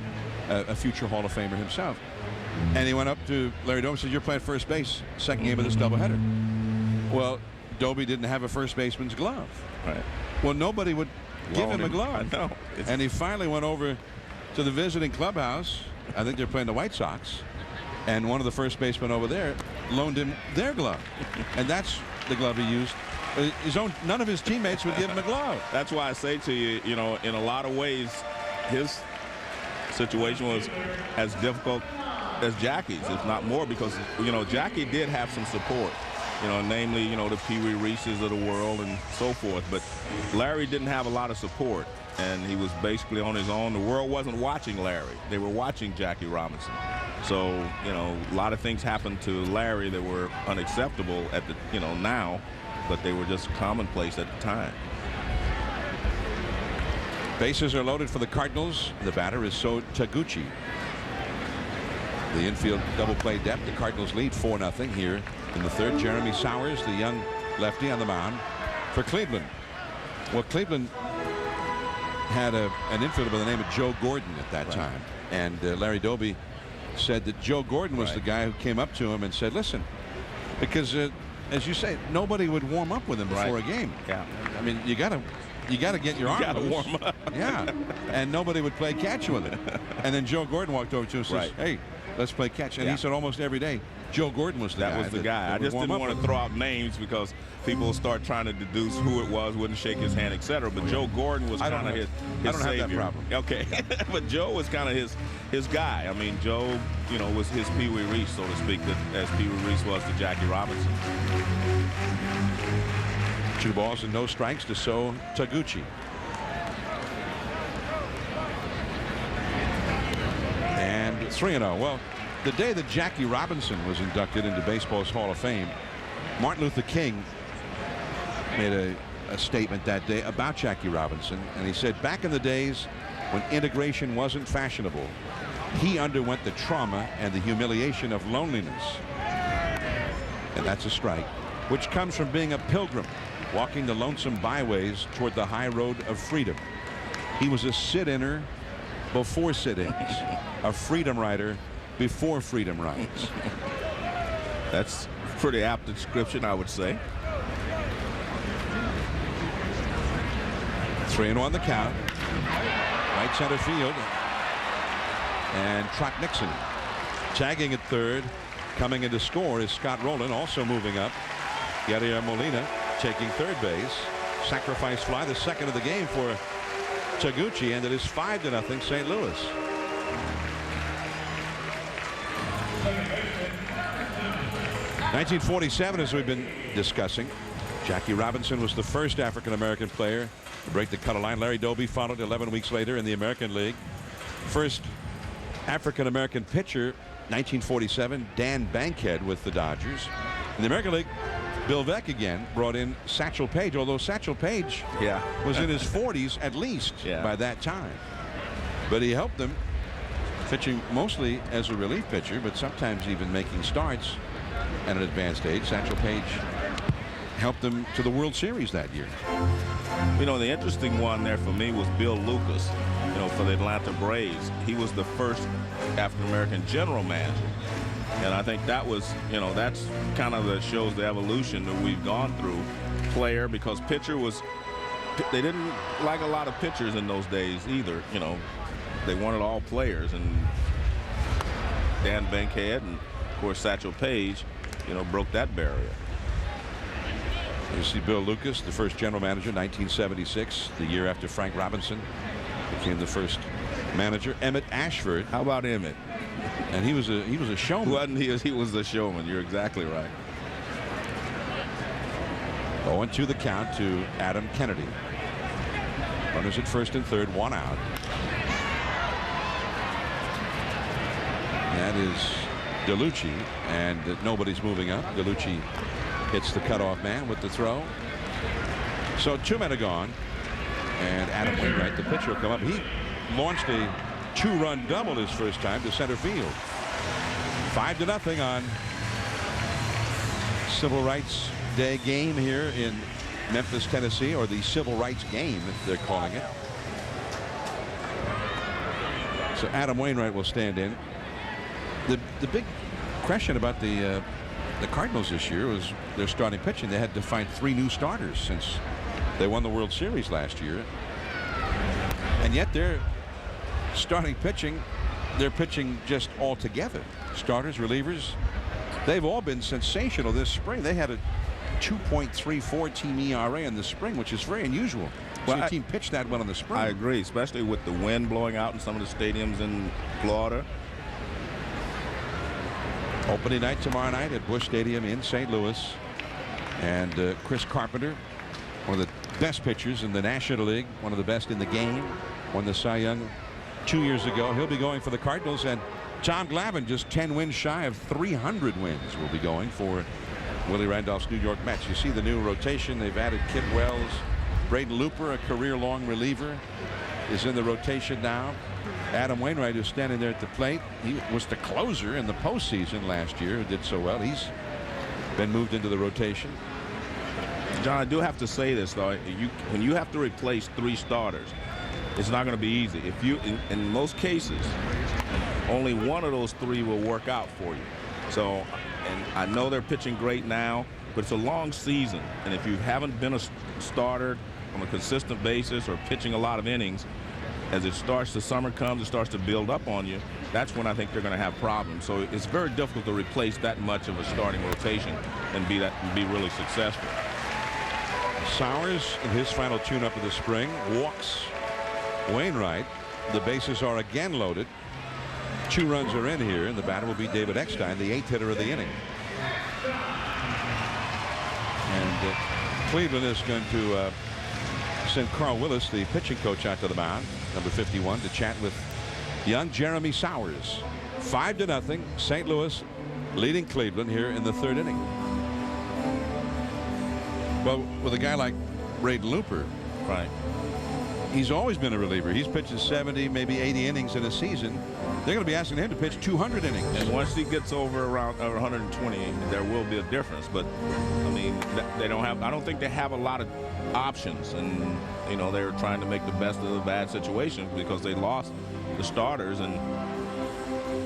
a future Hall of Famer himself. And he went up to Larry Doby and said, "You're playing first base, second game of this doubleheader." Well, Doby didn't have a first baseman's glove. Right. Well, nobody would give him a glove. I know. And he finally went over to the visiting clubhouse. I think they're playing the White Sox. And one of the first basemen over there loaned him their glove. And that's the glove he used. None of his teammates would give him a glove. That's why I say to you, you know, in a lot of ways, his situation was as difficult as Jackie's, if not more, because, you know, Jackie did have some support. You know, namely, you know, the Pee Wee Reeses of the world and so forth. But Larry didn't have a lot of support, and he was basically on his own. The world wasn't watching Larry. They were watching Jackie Robinson. So, you know, a lot of things happened to Larry that were unacceptable at the, you know, now, but they were just commonplace at the time. Bases are loaded for the Cardinals. The batter is Taguchi. The infield double play depth. The Cardinals lead 4-0 here in the third. Jeremy Sowers, the young lefty, on the mound for Cleveland. Well, Cleveland had an infielder by the name of Joe Gordon at that time. And Larry Doby said that Joe Gordon was the guy who came up to him and said, listen, because as you say, nobody would warm up with him before a game. Yeah. I mean, you gotta get your arm You gotta loose. warm up. Yeah. And nobody would play catch with him. And then Joe Gordon walked over to him and says, hey, let's play catch. And he said almost every day, Joe Gordon was the guy. That was the guy. I just didn't want to throw out names because people start trying to deduce who it was, wouldn't shake his hand, etc. But Joe Gordon was kind of his I don't savior. have that problem. Okay. But Joe was kind of his guy. I mean, Joe, you know, was his Pee Wee Reese, so to speak, as Pee Wee Reese was to Jackie Robinson. 2 balls and no strikes to Taguchi. And 3-0. Well, the day that Jackie Robinson was inducted into baseball's Hall of Fame, Martin Luther King made a statement that day about Jackie Robinson, and he said, back in the days when integration wasn't fashionable, he underwent the trauma and the humiliation of loneliness. And that's a strike, which comes from being a pilgrim, walking the lonesome byways toward the high road of freedom. He was a sit-inner before sit-ins, a freedom rider before freedom rides. That's pretty apt description, I would say. 3-1 the count. Right center field. And Trot Nixon tagging at third. Coming in to score is Scott Rowland, also moving up. Yadier Molina taking third base. Sacrifice fly, the second of the game for Taguchi, and it is 5-0 St. Louis. (1947), as we've been discussing, Jackie Robinson was the first African-American player to break the color line. Larry Doby followed 11 weeks later in the American League. First African-American pitcher, 1947, Dan Bankhead with the Dodgers. In the American League, Bill Veeck again brought in Satchel Paige, although Satchel Paige was in his 40s at least by that time. But he helped them, pitching mostly as a relief pitcher, but sometimes even making starts at an advanced age. Satchel Paige helped them to the World Series that year. You know, the interesting one there for me was Bill Lucas, you know, for the Atlanta Braves. He was the first African-American general manager. And I think that was, you know, that's kind of that shows the evolution that we've gone through. Player, because pitcher was, they didn't like a lot of pitchers in those days either, you know. They wanted all players, and Dan Bankhead and, of course, Satchel Paige, you know, broke that barrier. You see Bill Lucas, the first general manager, 1976, the year after Frank Robinson became the first manager. Emmett Ashford. How about Emmett? And he was a showman. Wasn't he? He was a showman. You're exactly right. 0-2 the count to Adam Kennedy. Runners at first and third, 1 out. That is DeLucci, and nobody's moving up. DeLucci hits the cutoff man with the throw. So 2 men are gone, and Adam Wainwright, the pitcher, will come up. He launched a 2-run double his first time to center field. 5-0 on Civil Rights Day game here in Memphis, Tennessee, or the Civil Rights Game, they're calling it. So Adam Wainwright will stand in. The big question about the Cardinals this year was their starting pitching. They had to find 3 new starters since they won the World Series last year. And yet they're starting pitching. They're pitching just all together. Starters, relievers, they've all been sensational this spring. They had a 2.34 team ERA in the spring, which is very unusual. So your team pitched that well in the spring. I agree, especially with the wind blowing out in some of the stadiums in Florida. Opening night tomorrow night at Busch Stadium in St. Louis. And Chris Carpenter, one of the best pitchers in the National League, one of the best in the game, won the Cy Young 2 years ago. He'll be going for the Cardinals. And Tom Glavine, just 10 wins shy of 300 wins, will be going for Willie Randolph's New York Mets. You see the new rotation. They've added Kit Wells. Braden Looper, a career-long reliever, is in the rotation now. Adam Wainwright, who's standing there at the plate, he was the closer in the postseason last year, who did so well. He's been moved into the rotation. John, I do have to say this, though. When you have to replace 3 starters, it's not going to be easy. If you, in most cases, only one of those 3 will work out for you. So, and I know they're pitching great now, but it's a long season. And if you haven't been a starter on a consistent basis or pitching a lot of innings, as it starts, the summer comes, it starts to build up on you, that's when I think they're going to have problems. So it's very difficult to replace that much of a starting rotation and be really successful. Sowers, in his final tune-up of the spring, walks Wainwright. The bases are again loaded. 2 runs are in here, and the batter will be David Eckstein, the 8th hitter of the inning. And Cleveland is going to send Carl Willis, the pitching coach, out to the mound, number 51, to chat with young Jeremy Sowers. 5-0, St. Louis leading Cleveland here in the 3rd inning. Well, with a guy like Braden Looper, right, he's always been a reliever. He's pitching 70, maybe 80 innings in a season. They're going to be asking him to pitch 200 innings. And once he gets over around 120, there will be a difference. But I mean, they don't have. I don't think they have a lot of options, and you know they're trying to make the best of the bad situation because they lost the starters, and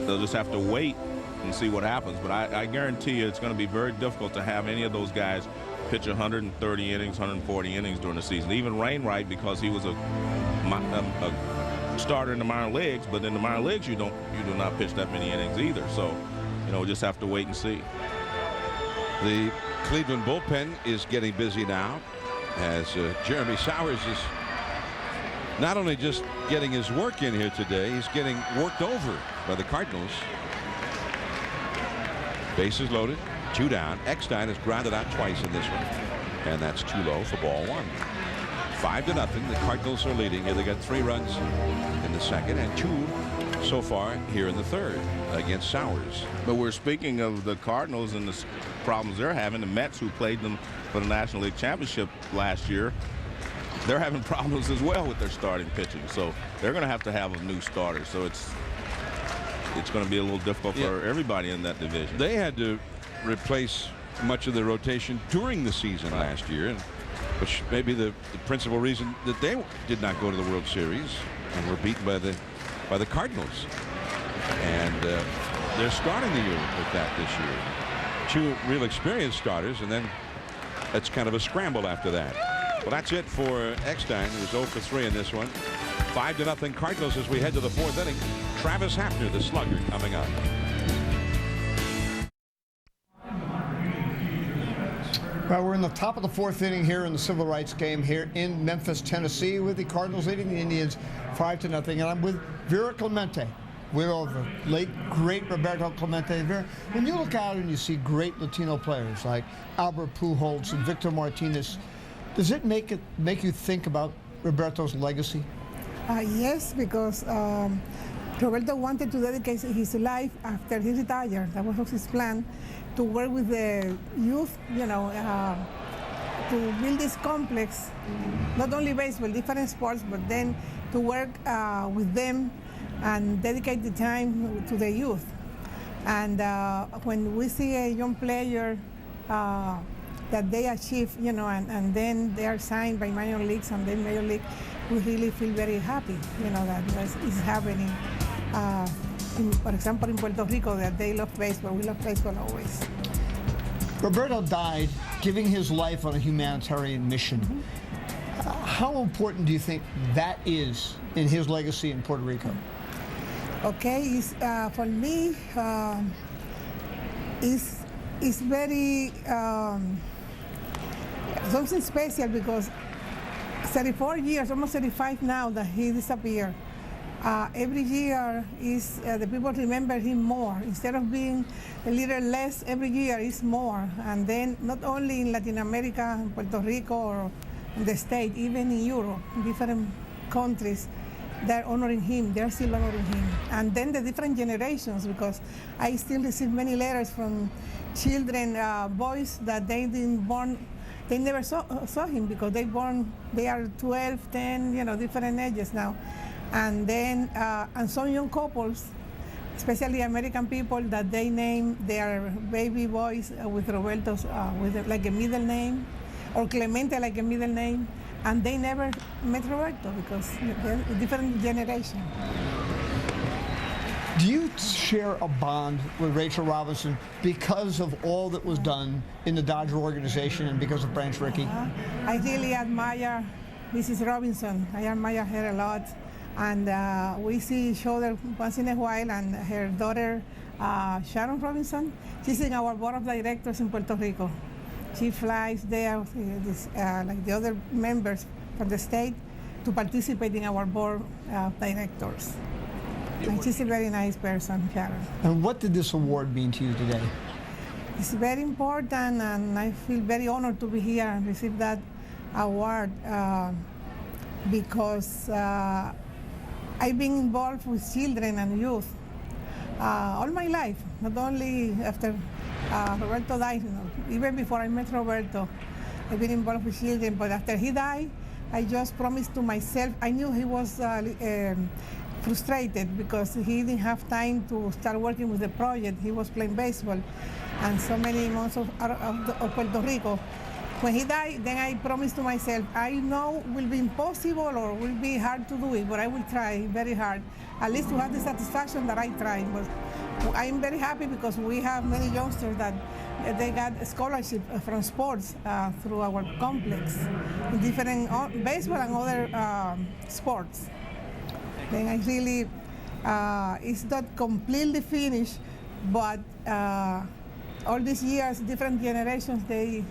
they'll just have to wait and see what happens. But I guarantee you, it's going to be very difficult to have any of those guys pitch 130 innings, 140 innings during the season. Even Wainwright, because he was a starter in the minor leagues, but in the minor leagues you do not pitch that many innings either. So, you know, we'll just have to wait and see. The Cleveland bullpen is getting busy now, as Jeremy Sowers is not only just getting his work in here today, he's getting worked over by the Cardinals. Bases loaded, 2 down. Eckstein has grounded out twice in this one, and that's too low for ball 1. 5-0. The Cardinals are leading here. They got 3 runs in the second and 2 so far here in the third against Sowers. But we're speaking of the Cardinals and the problems they're having. The Mets, who played them for the National League Championship last year, they're having problems as well with their starting pitching. So they're going to have a new starter. So it's going to be a little difficult for everybody in that division. They had to replace much of their rotation during the season last year, which may be the principal reason that they did not go to the World Series and were beaten by the Cardinals. And they're starting the year with that this year. 2 real experienced starters, and then it's kind of a scramble after that. Well, that's it for Eckstein, who's 0 for 3 in this one. 5-0 Cardinals as we head to the 4th inning. Travis Hafner, the slugger, coming up. Well, we're in the top of the 4th inning here in the Civil Rights Game here in Memphis, Tennessee, with the Cardinals leading the Indians 5-0. And I'm with Vera Clemente, widow of the late, great Roberto Clemente. Vera, when you look out and you see great Latino players like Albert Pujols and Victor Martinez, does it make you think about Roberto's legacy? Yes, because Roberto wanted to dedicate his life after he retired. That was his plan, to work with the youth, to build this complex, not only baseball, different sports, but then to work with them and dedicate the time to the youth. And when we see a young player that they achieve, and then they are signed by minor leagues and then major league, we really feel very happy, that is happening. For example, in Puerto Rico, that they love baseball. We love baseball always. Roberto died giving his life on a humanitarian mission. How important do you think that is in his legacy in Puerto Rico? Okay, for me, it's very something special, because 34 years, almost 35 now that he disappeared. Every year the people remember him more. Instead of being a little less, every year is more. And then not only in Latin America, Puerto Rico, or in the state, even in Europe, different countries, they're honoring him. They're still honoring him. And then the different generations, because I still receive many letters from children, boys that they didn't born. They never saw him, because they are 12, 10, different ages now. And then, and some young couples, especially American people, that they name their baby boys with Roberto's, with like a middle name, or Clemente like a middle name, and they never met Roberto, because they're a different generation. Do you share a bond with Rachel Robinson because of all that was done in the Dodger organization and because of Branch Rickey? I really admire Mrs. Robinson. I admire her a lot. And we see each other once in a while, and her daughter, Sharon Robinson, she's in our board of directors in Puerto Rico. She flies there, like the other members from the state, to participate in our board of directors. And she's a very nice person, Sharon. And what did this award mean to you today? It's very important, and I feel very honored to be here and receive that award, because I've been involved with children and youth all my life, not only after Roberto died, even before I met Roberto. I've been involved with children, but after he died, I just promised to myself. I knew he was frustrated because he didn't have time to start working with the project. He was playing baseball and so many months of Puerto Rico. When he died, then I promised to myself, I know it will be impossible or will be hard to do it, but I will try very hard, at least to have the satisfaction that I tried. But I'm very happy because we have many youngsters that they got a scholarship from sports through our complex, in different baseball and other sports. Then I really, it's not completely finished, but all these years, different generations, they,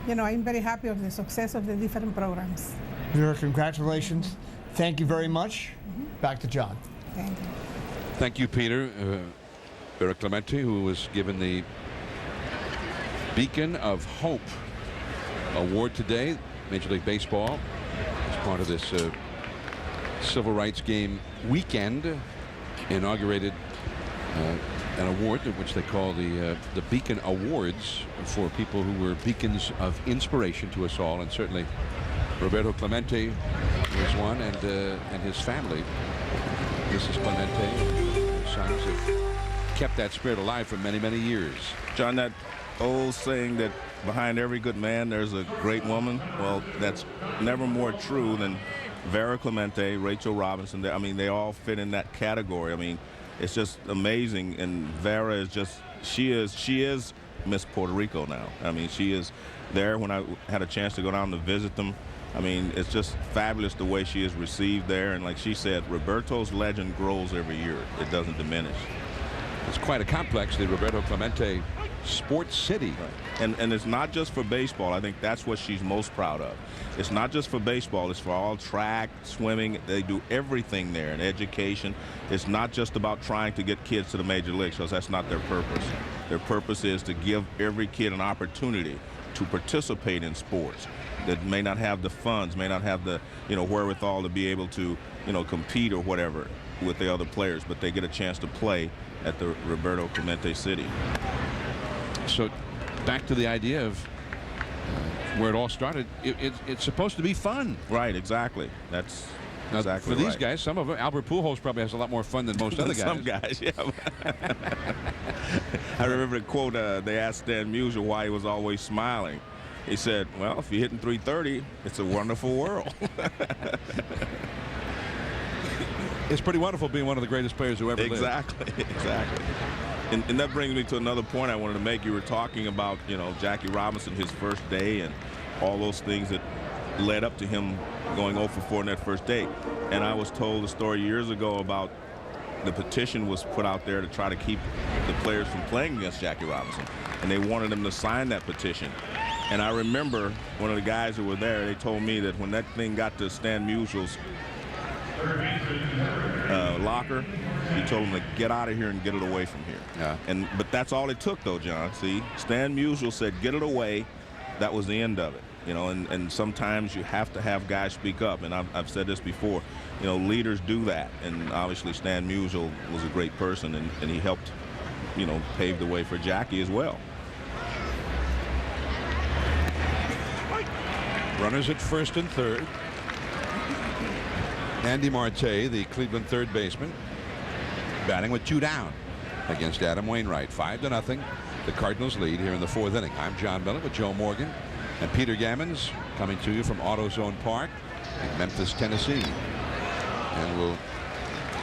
I'm very happy of the success of the different programs. Vera, congratulations. Thank you very much. Back to John. Thank you. Thank you, Peter. Vera Clemente, who was given the Beacon of Hope award today. Major League Baseball has part of this Civil Rights Game weekend, inaugurated an award which they call the Beacon Awards for people who were beacons of inspiration to us all, and certainly Roberto Clemente was one, and his family, Mrs. Clemente, sons, have kept that spirit alive for many, many years. John, that old saying that behind every good man there's a great woman, well, that's never more true than Vera Clemente, Rachel Robinson. I mean, they all fit in that category. I mean, it's just amazing, and Vera is just, she is Miss Puerto Rico now. I mean, she is there. When I had a chance to go down to visit them, I mean, it's just fabulous the way she is received there. And like she said, Roberto's legend grows every year. It doesn't diminish. It's quite a complex, the Roberto Clemente Sports City. Right. And it's not just for baseball. I think that's what she's most proud of. It's not just for baseball. It's for all track, swimming. They do everything there, and education. It's not just about trying to get kids to the major leagues, because that's not their purpose. Their purpose is to give every kid an opportunity to participate in sports that may not have the funds, may not have the wherewithal to be able to compete or whatever with the other players, but they get a chance to play at the Roberto Clemente City. So back to the idea of where it all started, it's supposed to be fun. Right, exactly. That's exactly for these guys. Some of them, Albert Pujols probably has a lot more fun than most other guys. Some guys, yeah. I remember the quote, they asked Stan Musial why he was always smiling. He said, well, if you're hitting 330, it's a wonderful world. It's pretty wonderful being one of the greatest players who ever lived. Exactly. And that brings me to another point I wanted to make. You were talking about, Jackie Robinson, his first day, and all those things that led up to him going 0 for 4 on that first day. And I was told a story years ago about the petition was put out there to try to keep the players from playing against Jackie Robinson. And they wanted him to sign that petition. And I remember one of the guys who were there, they told me that when that thing got to Stan Musial's locker, he told him to get out of here and get it away from here. Yeah. But that's all it took, though, John. See, Stan Musial said, get it away. That was the end of it. And sometimes you have to have guys speak up. And I've said this before, leaders do that. And obviously Stan Musial was a great person, and he helped, pave the way for Jackie as well. Runners at first and third. Andy Marte, the Cleveland third baseman, batting with 2 down against Adam Wainwright. 5-0. The Cardinals lead here in the 4th inning. I'm John Miller with Joe Morgan and Peter Gammons, coming to you from AutoZone Park in Memphis, Tennessee. And we'll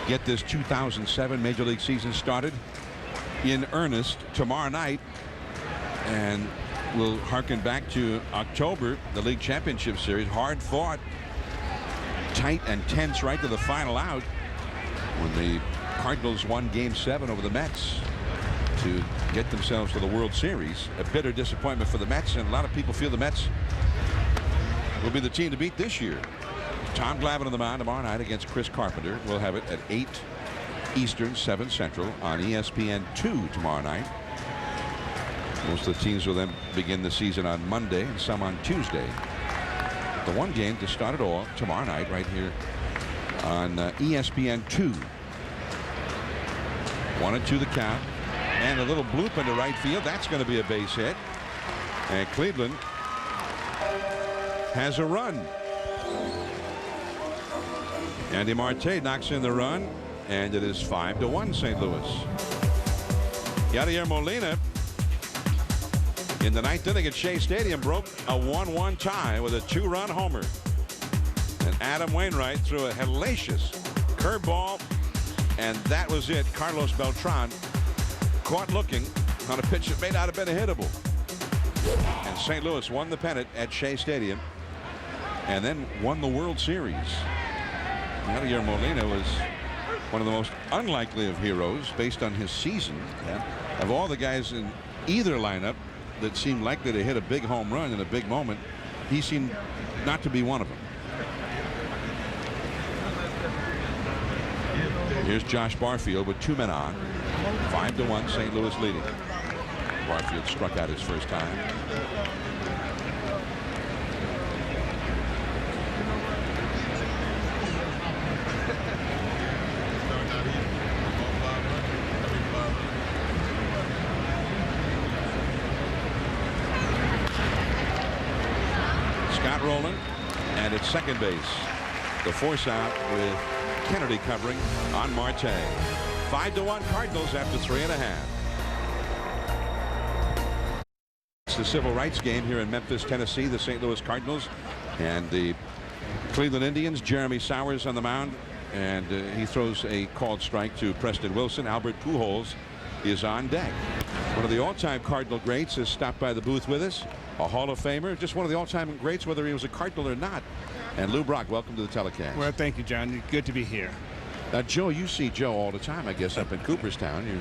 get this 2007 Major League season started in earnest tomorrow night. And we'll harken back to October, the League Championship Series. Hard fought, tight and tense right to the final out, when the Cardinals won Game 7 over the Mets to get themselves to the World Series. A bitter disappointment for the Mets, and a lot of people feel the Mets will be the team to beat this year. Tom Glavine on the mound tomorrow night against Chris Carpenter. We'll have it at 8 Eastern, 7 Central on ESPN 2 tomorrow night. Most of the teams will then begin the season on Monday and some on Tuesday. The one game to start it all tomorrow night right here on ESPN 2. 1-2 the count, and a little bloop into right field. That's going to be a base hit, and Cleveland has a run. Andy Marte knocks in the run, and it is 5-1 St. Louis. Yadier Molina in the 9th inning at Shea Stadium broke a 1-1 tie with a 2-run homer. And Adam Wainwright threw a hellacious curveball, and that was it. Carlos Beltran caught looking on a pitch that may not have been a hittable. And St. Louis won the pennant at Shea Stadium and then won the World Series. Yadier Molina was one of the most unlikely of heroes based on his season. Of all the guys in either lineup that seemed likely to hit a big home run in a big moment, he seemed not to be one of them. Here's Josh Barfield with 2 men on. 5-1 St. Louis leading. Barfield struck out his first time. second base. The force out with Kennedy covering on Marte. 5-1 Cardinals after 3.5. It's the Civil Rights Game here in Memphis, Tennessee. The St. Louis Cardinals and the Cleveland Indians. Jeremy Sowers on the mound, and he throws a called strike to Preston Wilson. Albert Pujols is on deck. One of the all-time Cardinal greats has stopped by the booth with us. A Hall of Famer, just one of the all-time greats, whether he was a Cardinal or not. And Lou Brock, welcome to the telecast. Well, thank you, John. Good to be here. Now, Joe, you see Joe all the time, I guess, up in Cooperstown. You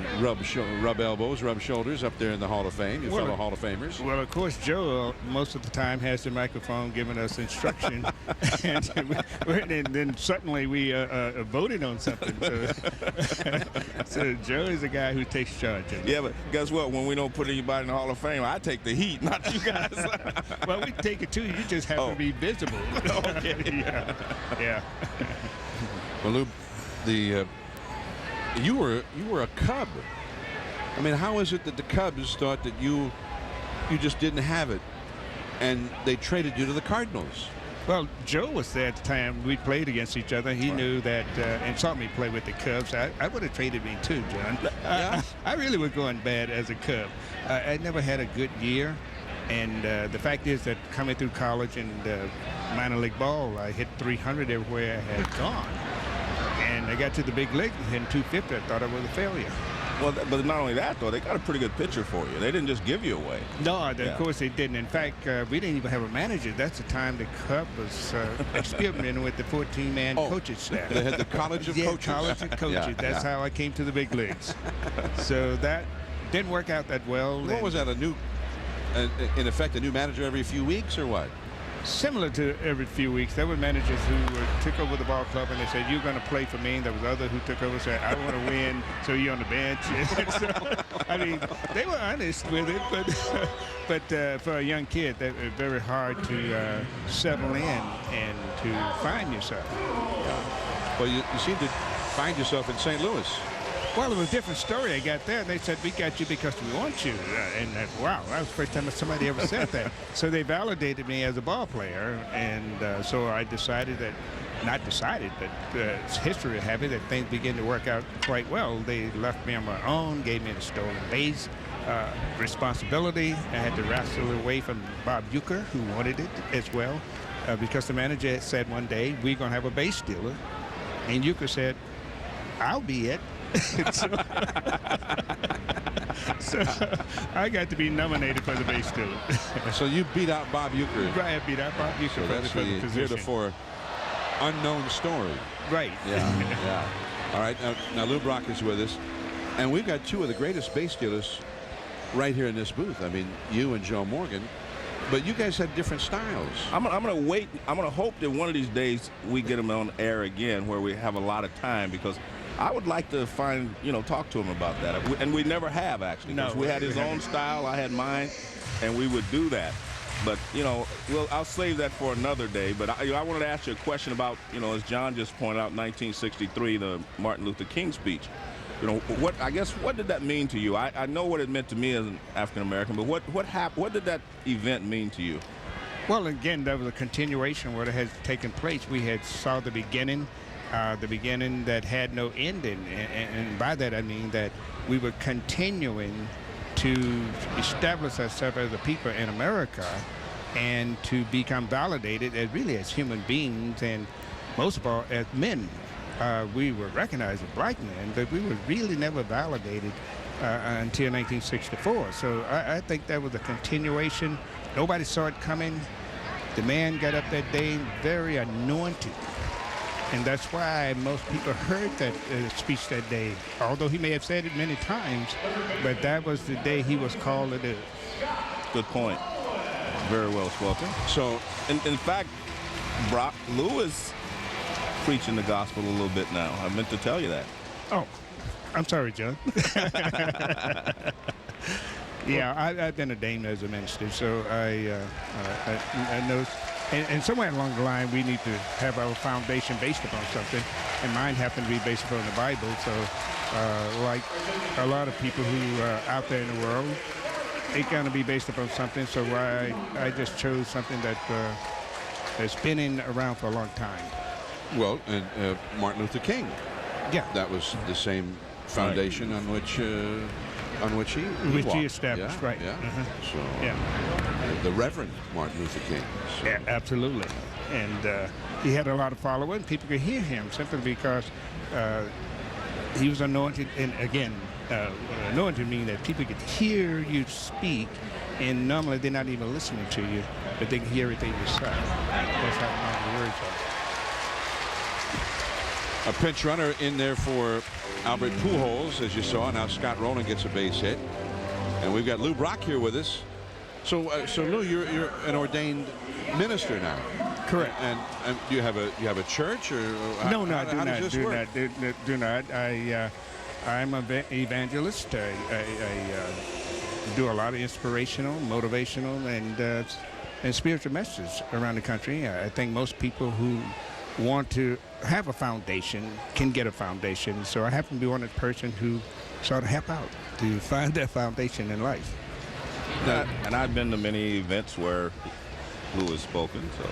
rub elbows, rub shoulders up there in the Hall of Fame, your fellow Hall of Famers. Well, of course, Joe most of the time has the microphone giving us instruction. and then suddenly we voted on something. So Joe is the guy who takes charge of it. Yeah, but guess what? When we don't put anybody in the Hall of Fame, I take the heat, not you guys. Well, we take it too. You just have to be visible. Okay. Yeah. Well, Lou, you were a Cub. I mean, how is it that the Cubs thought that you just didn't have it, and they traded you to the Cardinals? Well, Joe was there at the time we played against each other. He knew that and saw me play with the Cubs. I would have traded me too, John. I really was going bad as a Cub. I never had a good year. And the fact is that coming through college and minor league ball, I hit 300 everywhere I had gone. And I got to the big league and hitting 250. I thought I was a failure. Well, but not only that, though, they got a pretty good pitcher for you. They didn't just give you away. No, of course they didn't. In fact, we didn't even have a manager. That's the time the Cub was experimenting with the 14-man coaching staff. They had the College of Coaches. College of Coaches. That's how I came to the big leagues. So that didn't work out that well. What was that, in effect, a new manager every few weeks, or what? Similar to every few weeks. There were managers who took over the ball club and they said, you're going to play for me. And there was others who took over and said, I want to win, so you're on the bench. So, I mean, they were honest with it, but for a young kid, that was very hard to settle in and to find yourself. Well, you seem to find yourself in St. Louis. Well, it was a different story. I got there, and they said, we got you because we want you. Wow, that was the first time somebody ever said that. So they validated me as a ball player, and so I decided that, not decided, but it's history of having that things began to work out quite well. They left me on my own, gave me the stolen base responsibility. I had to wrestle away from Bob Uecker, who wanted it as well, because the manager had said one day, we're going to have a base stealer. And Uecker said, I'll be it. So I got to be nominated for the base stealer. So you beat out Bob Uecker. Right, I beat out Bob Uecker. So that's the heretofore unknown story. Right. Yeah. All right, now Lou Brock is with us, and we've got two of the greatest base stealers right here in this booth. I mean, you and Joe Morgan. But you guys have different styles. I'm gonna wait. I'm gonna hope that one of these days we get him on air again, where we have a lot of time, because I would like to talk to him about that. And we never have, actually. No. We had his own style, I had mine, and we would do that. But, I'll save that for another day. But I wanted to ask you a question about, as John just pointed out, 1963, the Martin Luther King speech. What did that mean to you? I know what it meant to me as an African-American, but what happened? What did that event mean to you? Well, again, that was a continuation where it has taken place. We had saw the beginning that had no ending. And by that, I mean that we were continuing to establish ourselves as a people in America and to become validated as human beings, and most of all as men. We were recognized as black men, but we were really never validated until 1964. So I think that was a continuation. Nobody saw it coming. The man got up that day very anointed. And that's why most people heard that speech that day, although he may have said it many times, but that was the day he was called to do. Good point. Very well spoken. So, in fact, Brock, Lou is preaching the gospel a little bit now. I meant to tell you that. Oh, I'm sorry, John. Yeah, I've been ordained as a minister, so I know. And somewhere along the line, we need to have our foundation based upon something. And mine happened to be based upon the Bible. So like a lot of people who are out there in the world, it's going to be based upon something. So I just chose something that has been around for a long time. Well, and Martin Luther King. Yeah. That was the same foundation on which he walked. established, yeah, right. Yeah. So Yeah. the Reverend Martin Luther King. So. Yeah, absolutely. And he had a lot of followers. People could hear him simply because he was anointed. And again, anointed means that people could hear you speak, and normally they're not even listening to you, but they can hear everything you say. That's how the words are. A pinch runner in there for Albert Pujols, as you saw. Now Scott Rowland gets a base hit, and we've got Lou Brock here with us. So Lou, you're an ordained minister now. Correct. And do you have a church, or No, how does this work? Do not. I'm an evangelist. I do a lot of inspirational, motivational, and spiritual messages around the country. I think most people who want to have a foundation can get a foundation. So I happen to be one of the person who sort of help out to find that foundation in life. And I've been to many events where Lou has spoken. So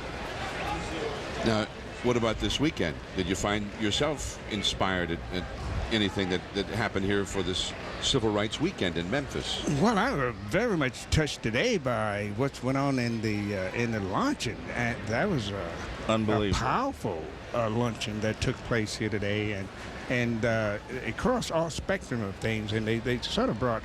Now, what about this weekend? Did you find yourself inspired at anything that happened here for this Civil Rights Weekend in Memphis? Well, I was very much touched today by what went on in the luncheon. And that was unbelievable, a powerful luncheon that took place here today, and across all spectrum of things. And they sort of brought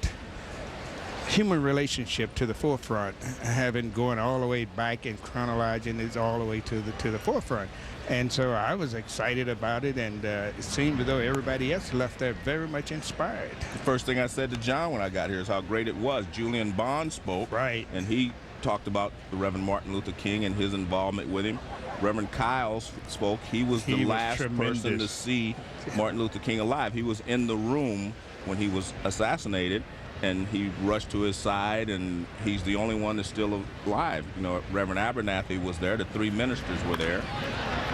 human relationship to the forefront, having going all the way back and chronologizing it all the way to the forefront. And so I was excited about it, and it seemed as though everybody else left there very much inspired. the first thing I said to John when I got here is how great it was. Julian Bond spoke, Right. and he talked about the Reverend Martin Luther King and his involvement with him. Reverend Kyle spoke. He was the last person to see Martin Luther King alive. He was in the room when he was assassinated, and he rushed to his side, and he's the only one that's still alive. You know, Reverend Abernathy was there. The three ministers were there.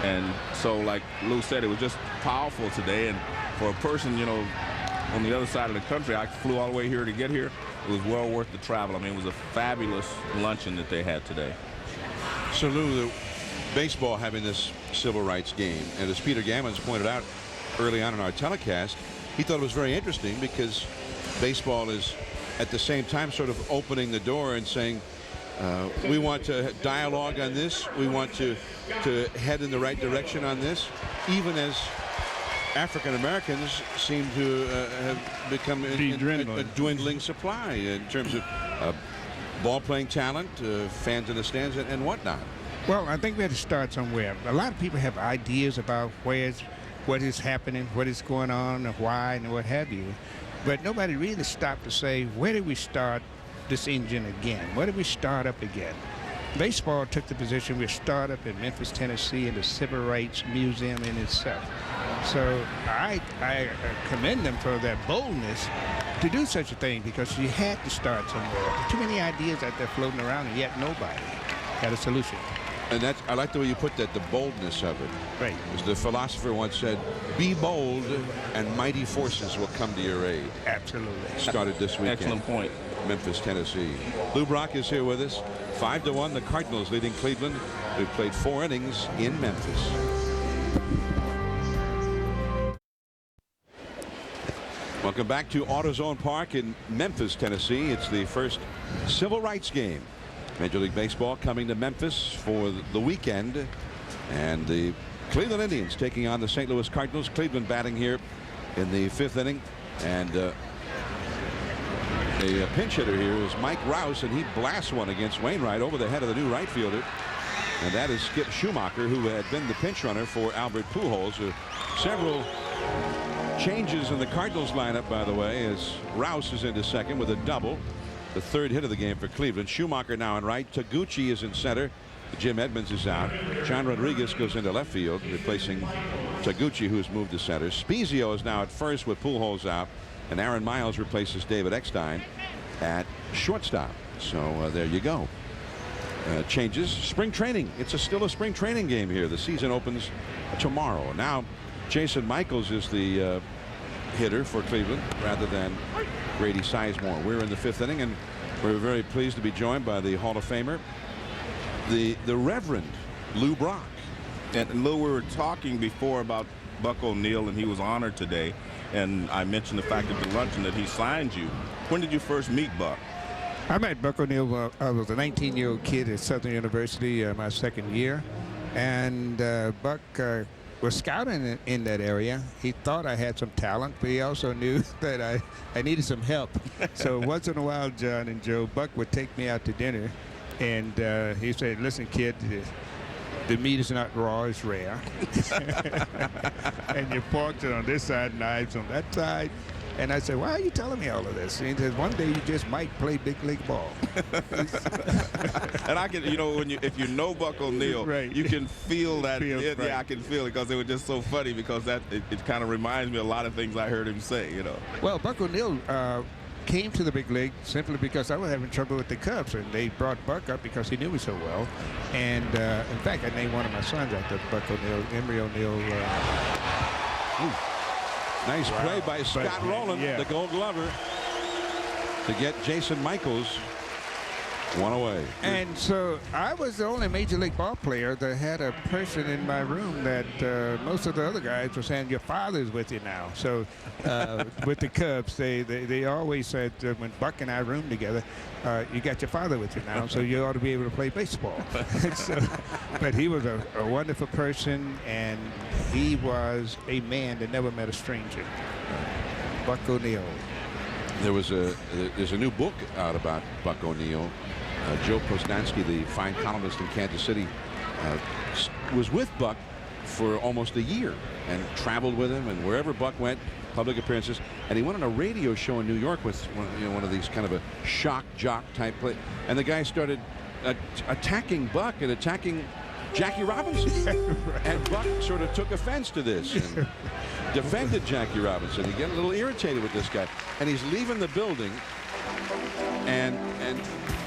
And so, like Lou said, it was just powerful today. And for a person, you know, on the other side of the country, I flew all the way here to get here. It was well worth the travel. I mean, it was a fabulous luncheon that they had today. So, Lou, the baseball having this Civil Rights Game, and as Peter Gammons pointed out early on in our telecast, he thought it was very interesting because baseball is at the same time sort of opening the door and saying, we want to dialogue on this. We want to head in the right direction on this, even as African Americans seem to have become a dwindling supply in terms of ball playing talent, fans in the stands, and whatnot. Well, I think we have to start somewhere. A lot of people have ideas about what is happening, what is going on, and why, and what have you. But nobody really stopped to say, where did we start this engine again? Where did we start up again? Baseball took the position we start up in Memphis, Tennessee, in the Civil Rights Museum in itself. So I commend them for their boldness to do such a thing, because you had to start somewhere. There's too many ideas out there floating around, and yet nobody had a solution. And that's, I like the way you put that, the boldness of it. Right. As the philosopher once said, be bold and mighty forces will come to your aid. Absolutely. Started this weekend. Excellent point. Memphis, Tennessee. Lou Brock is here with us. 5-1, the Cardinals leading Cleveland. They've played 4 innings in Memphis. Welcome back to AutoZone Park in Memphis, Tennessee. It's the first Civil Rights Game. Major League Baseball coming to Memphis for the weekend. And the Cleveland Indians taking on the St. Louis Cardinals. Cleveland batting here in the 5th inning. And a pinch hitter here is Mike Rouse, and he blasts one against Wainwright over the head of the new right fielder. And that is Skip Schumacher, who had been the pinch runner for Albert Pujols. Several changes in the Cardinals lineup, by the way, as Rouse is into second with a double. The 3rd hit of the game for Cleveland. Schumacher now in right. Taguchi is in center. Jim Edmonds is out. John Rodriguez goes into left field, replacing Taguchi, who's moved to center. Spezio is now at first with Pujols out. And Aaron Miles replaces David Eckstein at shortstop. So there you go. Changes. Spring training. It's still a spring training game here. The season opens tomorrow. Now, Jason Michaels is the hitter for Cleveland rather than Grady Sizemore. We're in the 5th inning, and we're very pleased to be joined by the Hall of Famer, the Reverend Lou Brock. And Lou, we were talking before about Buck O'Neil, and he was honored today. And I mentioned the fact at the luncheon that he signed you. When did you first meet Buck? I met Buck O'Neil when I was a 19-year-old kid at Southern University, my second year. And Buck was scouting in that area. He thought I had some talent, but he also knew that I needed some help. So once in a while, John and Joe, Buck would take me out to dinner. And he said, listen, kid, the meat is not raw, it's rare. And your forks are on this side, knives on that side. And I said, why are you telling me all of this? And he said, one day you just might play big league ball. And I can, if you know Buck O'Neil, right, you can feel that. Right. Yeah, I can feel it because it was just so funny because it kind of reminds me of a lot of things I heard him say, Well, Buck O'Neil came to the big league simply because I was having trouble with the Cubs, and they brought Buck up because he knew me so well. And in fact, I named one of my sons after Buck O'Neil, Emery O'Neil. Nice play by Scott Rowland, yeah, the Gold Glover, to get Jason Michaels one away. And so I was the only Major League ball player that had a person in my room that most of the other guys were saying, your father's with you now. So with the Cubs, they always said when Buck and I roomed together, you got your father with you now, so you ought to be able to play baseball. But he was a wonderful person, and he was a man that never met a stranger. Buck O'Neil. There's a new book out about Buck O'Neil. Joe Posnanski, the fine columnist in Kansas City, was with Buck for almost a year and traveled with him, and wherever Buck went, public appearances. And he went on a radio show in New York with one of these kind of a shock jock type play, and the guy started attacking Buck and attacking Jackie Robinson. Right. And Buck sort of took offense to this and defended Jackie Robinson. He got a little irritated with this guy, and he's leaving the building, and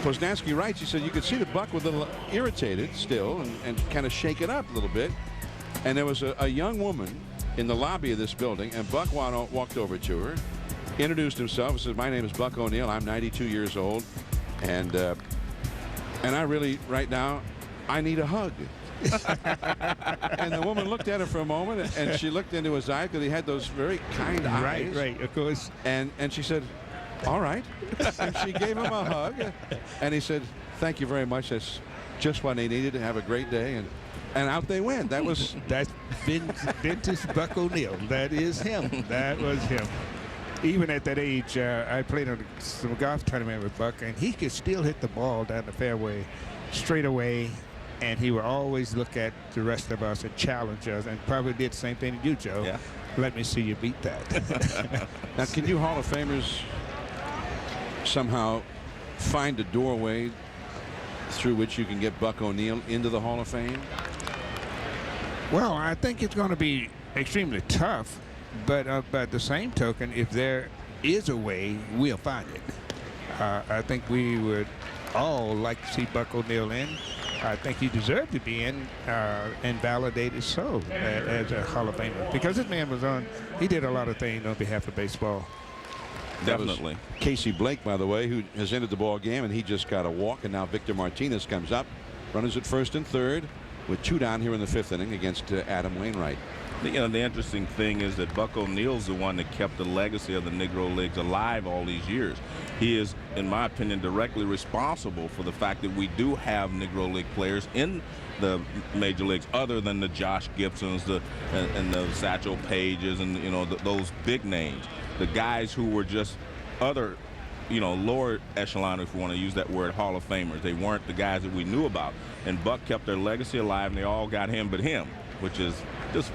Posnanski writes, he said you could see that Buck was a little irritated still and kind of shaken up a little bit. And there was a young woman in the lobby of this building, and Buck walked over to her, introduced himself, and said, my name is Buck O'Neil. I'm 92 years old, and I really, right now, I need a hug. And the woman looked at him for a moment, and she looked into his eyes because he had those very kind eyes. Right, of course. And she said, all right. And she gave him a hug, and he said, thank you very much. That's just what they needed. To have a great day. And out they went. That's vintage Buck O'Neil. That is him. That was him. Even at that age, I played on some golf tournament with Buck, and he could still hit the ball down the fairway straight away, and he would always look at the rest of us and challenge us, and probably did the same thing to you, Joe. Yeah. Let me see you beat that. Now, can you Hall of Famers somehow find a doorway through which you can get Buck O'Neil into the Hall of Fame? Well, I think it's going to be extremely tough, but by the same token, if there is a way, we'll find it. I think we would all like to see Buck O'Neil in. I think he deserved to be in and validated so as a Hall of Famer, because this man he did a lot of things on behalf of baseball. Definitely. Casey Blake, by the way, who has entered the ball game, and he just got a walk, and now Victor Martinez comes up. Runners at first and third with 2 down here in the 5th inning against Adam Wainwright. The interesting thing is that Buck O'Neil's the one that kept the legacy of the Negro Leagues alive all these years. He is, in my opinion, directly responsible for the fact that we do have Negro League players in the major leagues other than the Josh Gibsons and the Satchel Pages and those big names. The guys who were just other, lower echelon, if you want to use that word, Hall of Famers. They weren't the guys that we knew about. And Buck kept their legacy alive, and they all got him but him, which is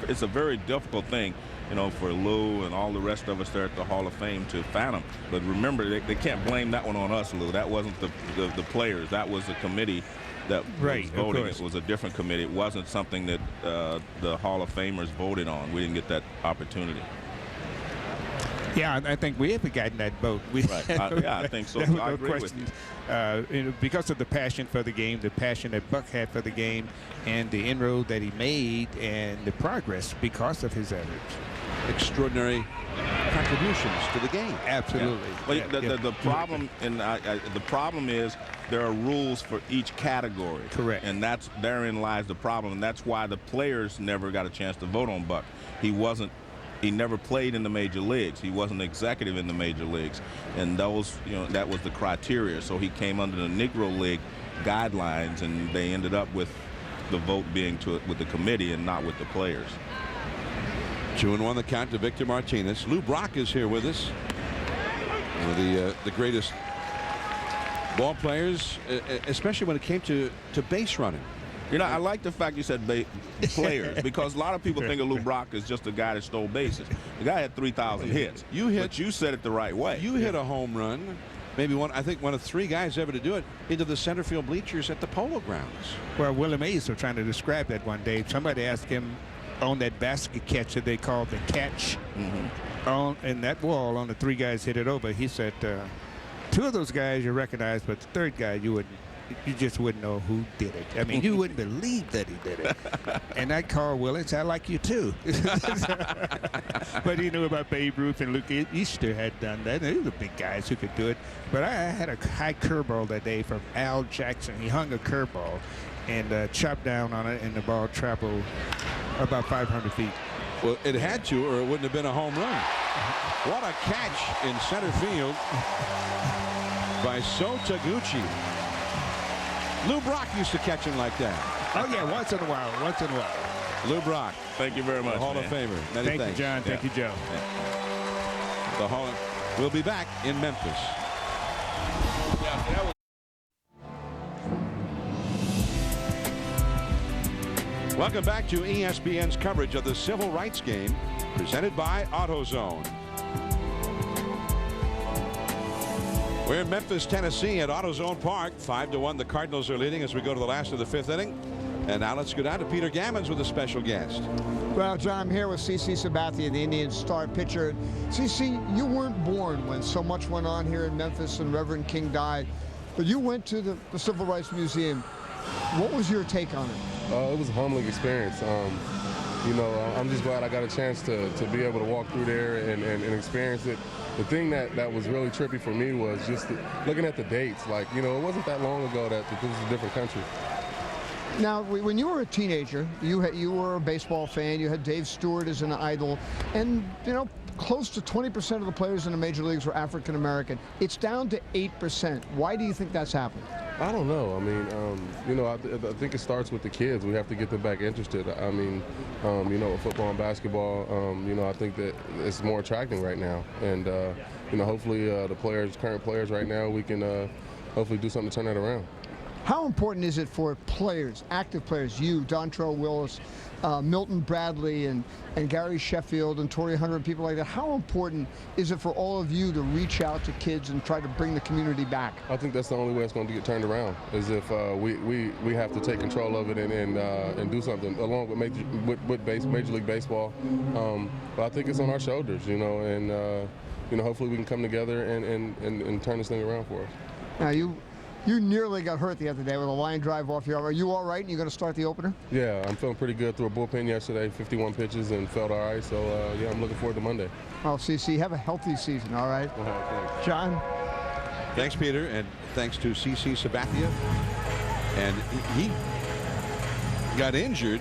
it's a very difficult thing, for Lou and all the rest of us there at the Hall of Fame to fathom. But remember, they can't blame that one on us, Lou. That wasn't the players. That was the committee that was voting. It was a different committee. It wasn't something that the Hall of Famers voted on. We didn't get that opportunity. Yeah, I think we have gotten that vote. Right. I think so. I agree with you. Because of the passion for the game, the passion that Buck had for the game, and the inroad that he made, and the progress because of his efforts. Extraordinary contributions to the game. Absolutely. Yeah. But the problem, and the problem is there are rules for each category. Correct. And therein lies the problem, and that's why the players never got a chance to vote on Buck. He never played in the major leagues. He wasn't executive in the major leagues, and that was the criteria. So he came under the Negro League guidelines, and they ended up with the vote being with the committee and not with the players. 2-1 the count to Victor Martinez. Lou Brock is here with us. One of the greatest ball players, especially when it came to base running. You know, I like the fact you said players, because a lot of people think of Lou Brock as just a guy that stole bases. The guy had 3,000 hits. But you said it the right way. You hit a home run, maybe one of 3 guys ever to do it, into the center field bleachers at the Polo Grounds. Well, Willie Mays was trying to describe that one day. Somebody asked him on that basket catch that they called the catch. In that wall, on the 3 guys hit it over. He said 2 of those guys you recognize, but the 3rd guy you just wouldn't know who did it. I mean, you wouldn't believe that he did it. And I called Willie and said, I like you too. But he knew about Babe Ruth and Luke Easter had done that. They were the big guys who could do it. But I had a high curveball that day from Al Jackson. He hung a curveball and chopped down on it, and the ball traveled about 500 feet. Well, it had to, or it wouldn't have been a home run. What a catch in center field by Sotaguchi. Lou Brock used to catch him like that. Oh, yeah, once in a while. Lou Brock. Thank you very much, Hall of Famer. Many Thank you, John. Thank you, Joe. The Hall will be back in Memphis. Welcome back to ESPN's coverage of the Civil Rights Game, presented by AutoZone. We're in Memphis, Tennessee at AutoZone Park. 5-1, the Cardinals are leading as we go to the last of the 5th inning. And now let's go down to Peter Gammons with a special guest. Well, John, I'm here with C.C. Sabathia, the Indians' star pitcher. C.C., you weren't born when so much went on here in Memphis and Reverend King died, but you went to the Civil Rights Museum. What was your take on it? It was a humbling experience. You know, I'm just glad I got a chance to be able to walk through there and experience it. The thing that was really trippy for me was just looking at the dates. Like, you know, it wasn't that long ago that this was a different country. Now, when you were a teenager, you were a baseball fan. You had Dave Stewart as an idol. And, you know, close to 20% of the players in the major leagues were African American. It's down to 8%. Why do you think that's happened? I don't know. I mean, you know, I think it starts with the kids. We have to get them back interested. I mean, you know, football and basketball, you know, I think that it's more attracting right now. And, you know, hopefully the current players right now, we can hopefully do something to turn that around. How important is it for players, active players, you, Dontrell Willis, Milton Bradley, and Gary Sheffield and Torrey Hunter and people like that, how important is it for all of you to reach out to kids and try to bring the community back? I think that's the only way it's going to get turned around, is if we have to take control of it and do something, along with Major League Baseball. But I think it's on our shoulders, you know, and you know, hopefully we can come together and turn this thing around for us. Now, you nearly got hurt the other day with a line drive off your arm. Are you all right, and you're going to start the opener? Yeah, I'm feeling pretty good. Threw a bullpen yesterday, 51 pitches, and felt all right. So, yeah, I'm looking forward to Monday. Well, CC, have a healthy season, all right? Thanks. John? Thanks, Peter, and thanks to C.C. Sabathia. And he got injured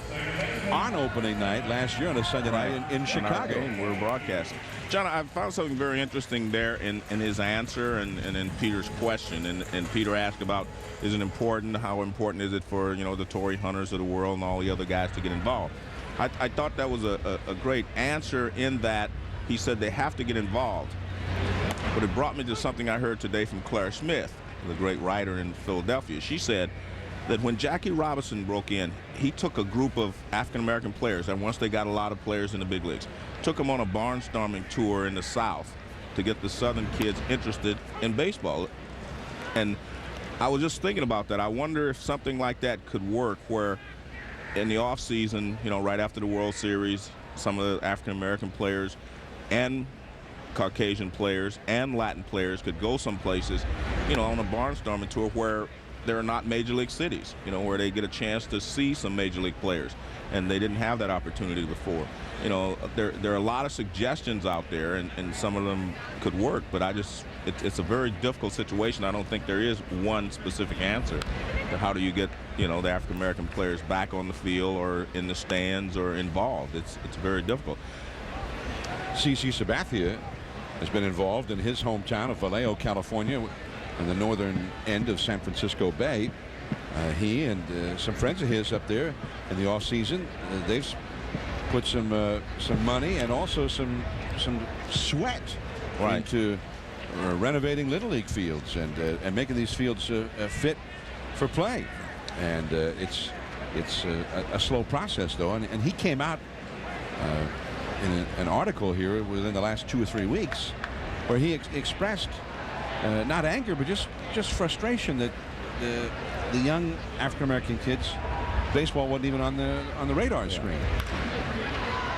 on opening night last year on a Sunday night in Chicago. We're broadcasting. John, I found something very interesting there in his answer and in Peter's question. And Peter asked about, is it important? How important is it for, you know, the Torrey Hunters of the world and all the other guys to get involved? I thought that was a great answer, in that he said they have to get involved. But it brought me to something I heard today from Claire Smith, the great writer in Philadelphia. She said that when Jackie Robinson broke in, he took a group of African-American players, and once they got a lot of players in the big leagues, took them on a barnstorming tour in the South to get the Southern kids interested in baseball. And I was just thinking about that. I wonder if something like that could work, where in the off season, you know, right after the World Series, some of the African-American players and Caucasian players and Latin players could go some places, you know, on a barnstorming tour where there are not major league cities, you know, where they get a chance to see some major league players. and they didn't have that opportunity before. You know, there are a lot of suggestions out there, and some of them could work, but it's a very difficult situation. I don't think there is one specific answer to how do you get, you know, the African American players back on the field or in the stands or involved. It's very difficult. CC Sabathia has been involved in his hometown of Vallejo, California, on the northern end of San Francisco Bay. He and some friends of his up there in the off season, they've put some money and also some sweat into renovating Little League fields and making these fields fit for play. And it's a slow process, though. And he came out in an article here within the last 2 or 3 weeks where he expressed not anger, but just frustration that the young African-American kids, baseball wasn't even on the radar screen.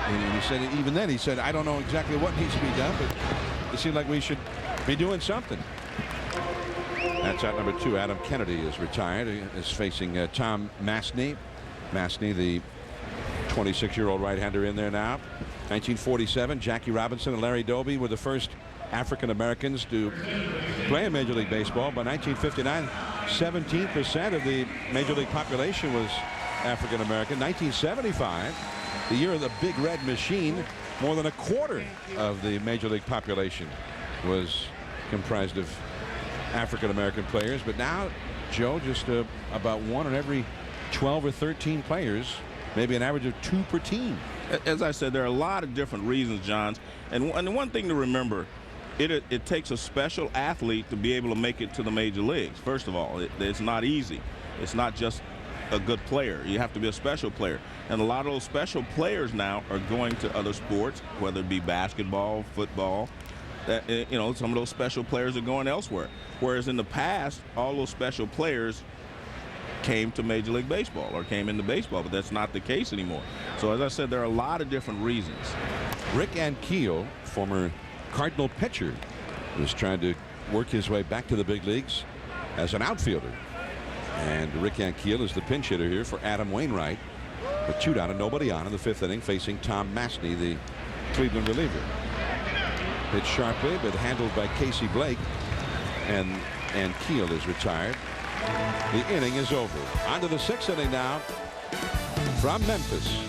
And he said, even then, he said, I don't know exactly what needs to be done, but it seemed like we should be doing something. That's at number 2. Adam Kennedy is retired. He is facing Tom Masney. Masney, the 26-year-old right-hander, in there now. 1947, Jackie Robinson and Larry Doby were the first African Americans to play in Major League Baseball. By 1959, 17% of the Major League population was African American. 1975, the year of the Big Red Machine, more than a quarter of the Major League population was comprised of African American players. But now, Joe, just about 1 in every 12 or 13 players, maybe an average of 2 per team. As I said, there are a lot of different reasons, Johns. And one thing to remember, it takes a special athlete to be able to make it to the major leagues. First of all, it's not easy. It's not just a good player. You have to be a special player. And a lot of those special players now are going to other sports, whether it be basketball, football. You know, some of those special players are going elsewhere. Whereas in the past, all those special players came to Major League Baseball or came into baseball, but that's not the case anymore. So as I said, there are a lot of different reasons. Rick Ankiel, former Cardinal pitcher, was trying to work his way back to the big leagues as an outfielder. And Rick Ankiel is the pinch hitter here for Adam Wainwright, with 2 down and nobody on in the 5th inning, facing Tom Masney, the Cleveland reliever. Hit sharply, but handled by Casey Blake, and Ankiel is retired. The inning is over. On to the 6th inning now from Memphis.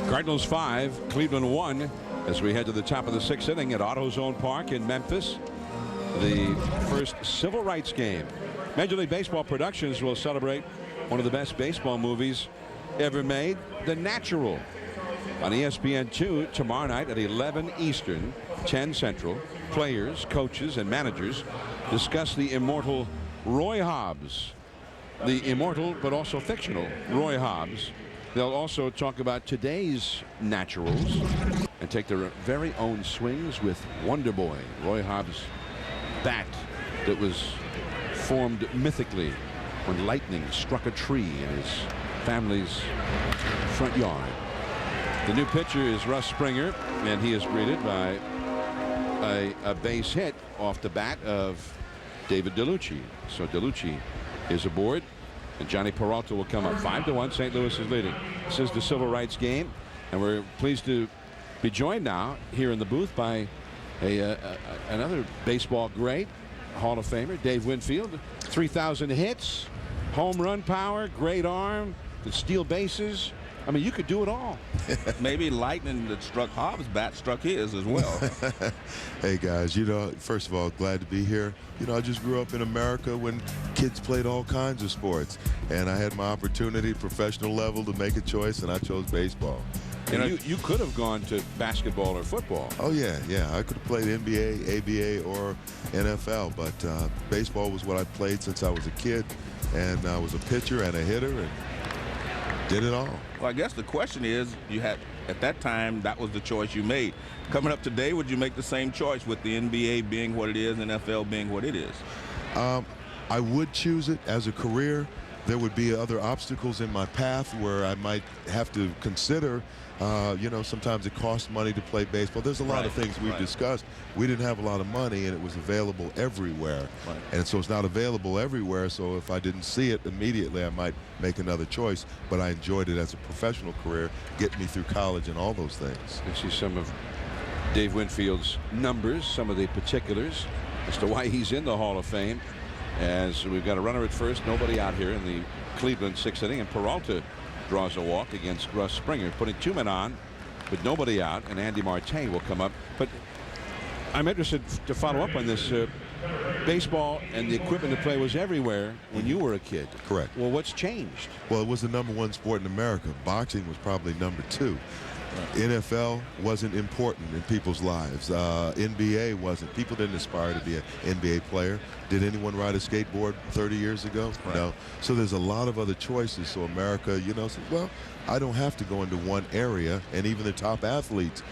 Cardinals 5, Cleveland 1, as we head to the top of the 6th inning at AutoZone Park in Memphis. The first Civil Rights Game. Major League Baseball Productions will celebrate one of the best baseball movies ever made, The Natural, on ESPN 2 tomorrow night at 11 Eastern, 10 Central. Players, coaches, and managers discuss the immortal Roy Hobbs, the immortal but also fictional Roy Hobbs. They'll also talk about today's naturals and take their very own swings with Wonder Boy, Roy Hobbs' bat that was formed mythically when lightning struck a tree in his family's front yard. The new pitcher is Russ Springer, and he is greeted by a base hit off the bat of David DeLucci. So DeLucci is aboard, and Johnny Peralta will come up. 5-1. St. Louis is leading. This is the Civil Rights Game, and we're pleased to be joined now here in the booth by another baseball great, Hall of Famer Dave Winfield. 3,000 hits, home run power, great arm, could steal bases. I mean, you could do it all. Maybe lightning that struck Hobbs' bat struck his as well. Hey, guys, you know, first of all, glad to be here. You know, I just grew up in America when kids played all kinds of sports, and I had my opportunity, professional level, to make a choice, and I chose baseball. And you could have gone to basketball or football. Oh, yeah. I could have played NBA, ABA, or NFL, but baseball was what I played since I was a kid, and I was a pitcher and a hitter, and did it all. Well, I guess the question is, you had, at that time, that was the choice you made. Coming up today, would you make the same choice with the NBA being what it is, NFL being what it is? I would choose it as a career, there would be other obstacles in my path where I might have to consider. You know, sometimes it costs money to play baseball. There's a lot of things we've discussed. We didn't have a lot of money, and it was available everywhere. And so it's not available everywhere, so if I didn't see it immediately, I might make another choice. But I enjoyed it as a professional career, getting me through college and all those things. You see some of Dave Winfield's numbers, some of the particulars as to why he's in the Hall of Fame. As we've got a runner at first, nobody out here in the Cleveland 6th inning, and Peralta draws a walk against Russ Springer, putting 2 men on, but nobody out, and Andy Marte will come up. But I'm interested to follow up on this. Baseball and the equipment to play was everywhere when you were a kid. Correct. Well, what's changed? Well, it was the #1 sport in America. Boxing was probably #2. NFL wasn't important in people's lives. NBA wasn't. People didn't aspire to be an NBA player. Did anyone ride a skateboard 30 years ago? No. So there's a lot of other choices. So America, you know, said, well, I don't have to go into one area. And even the top athletes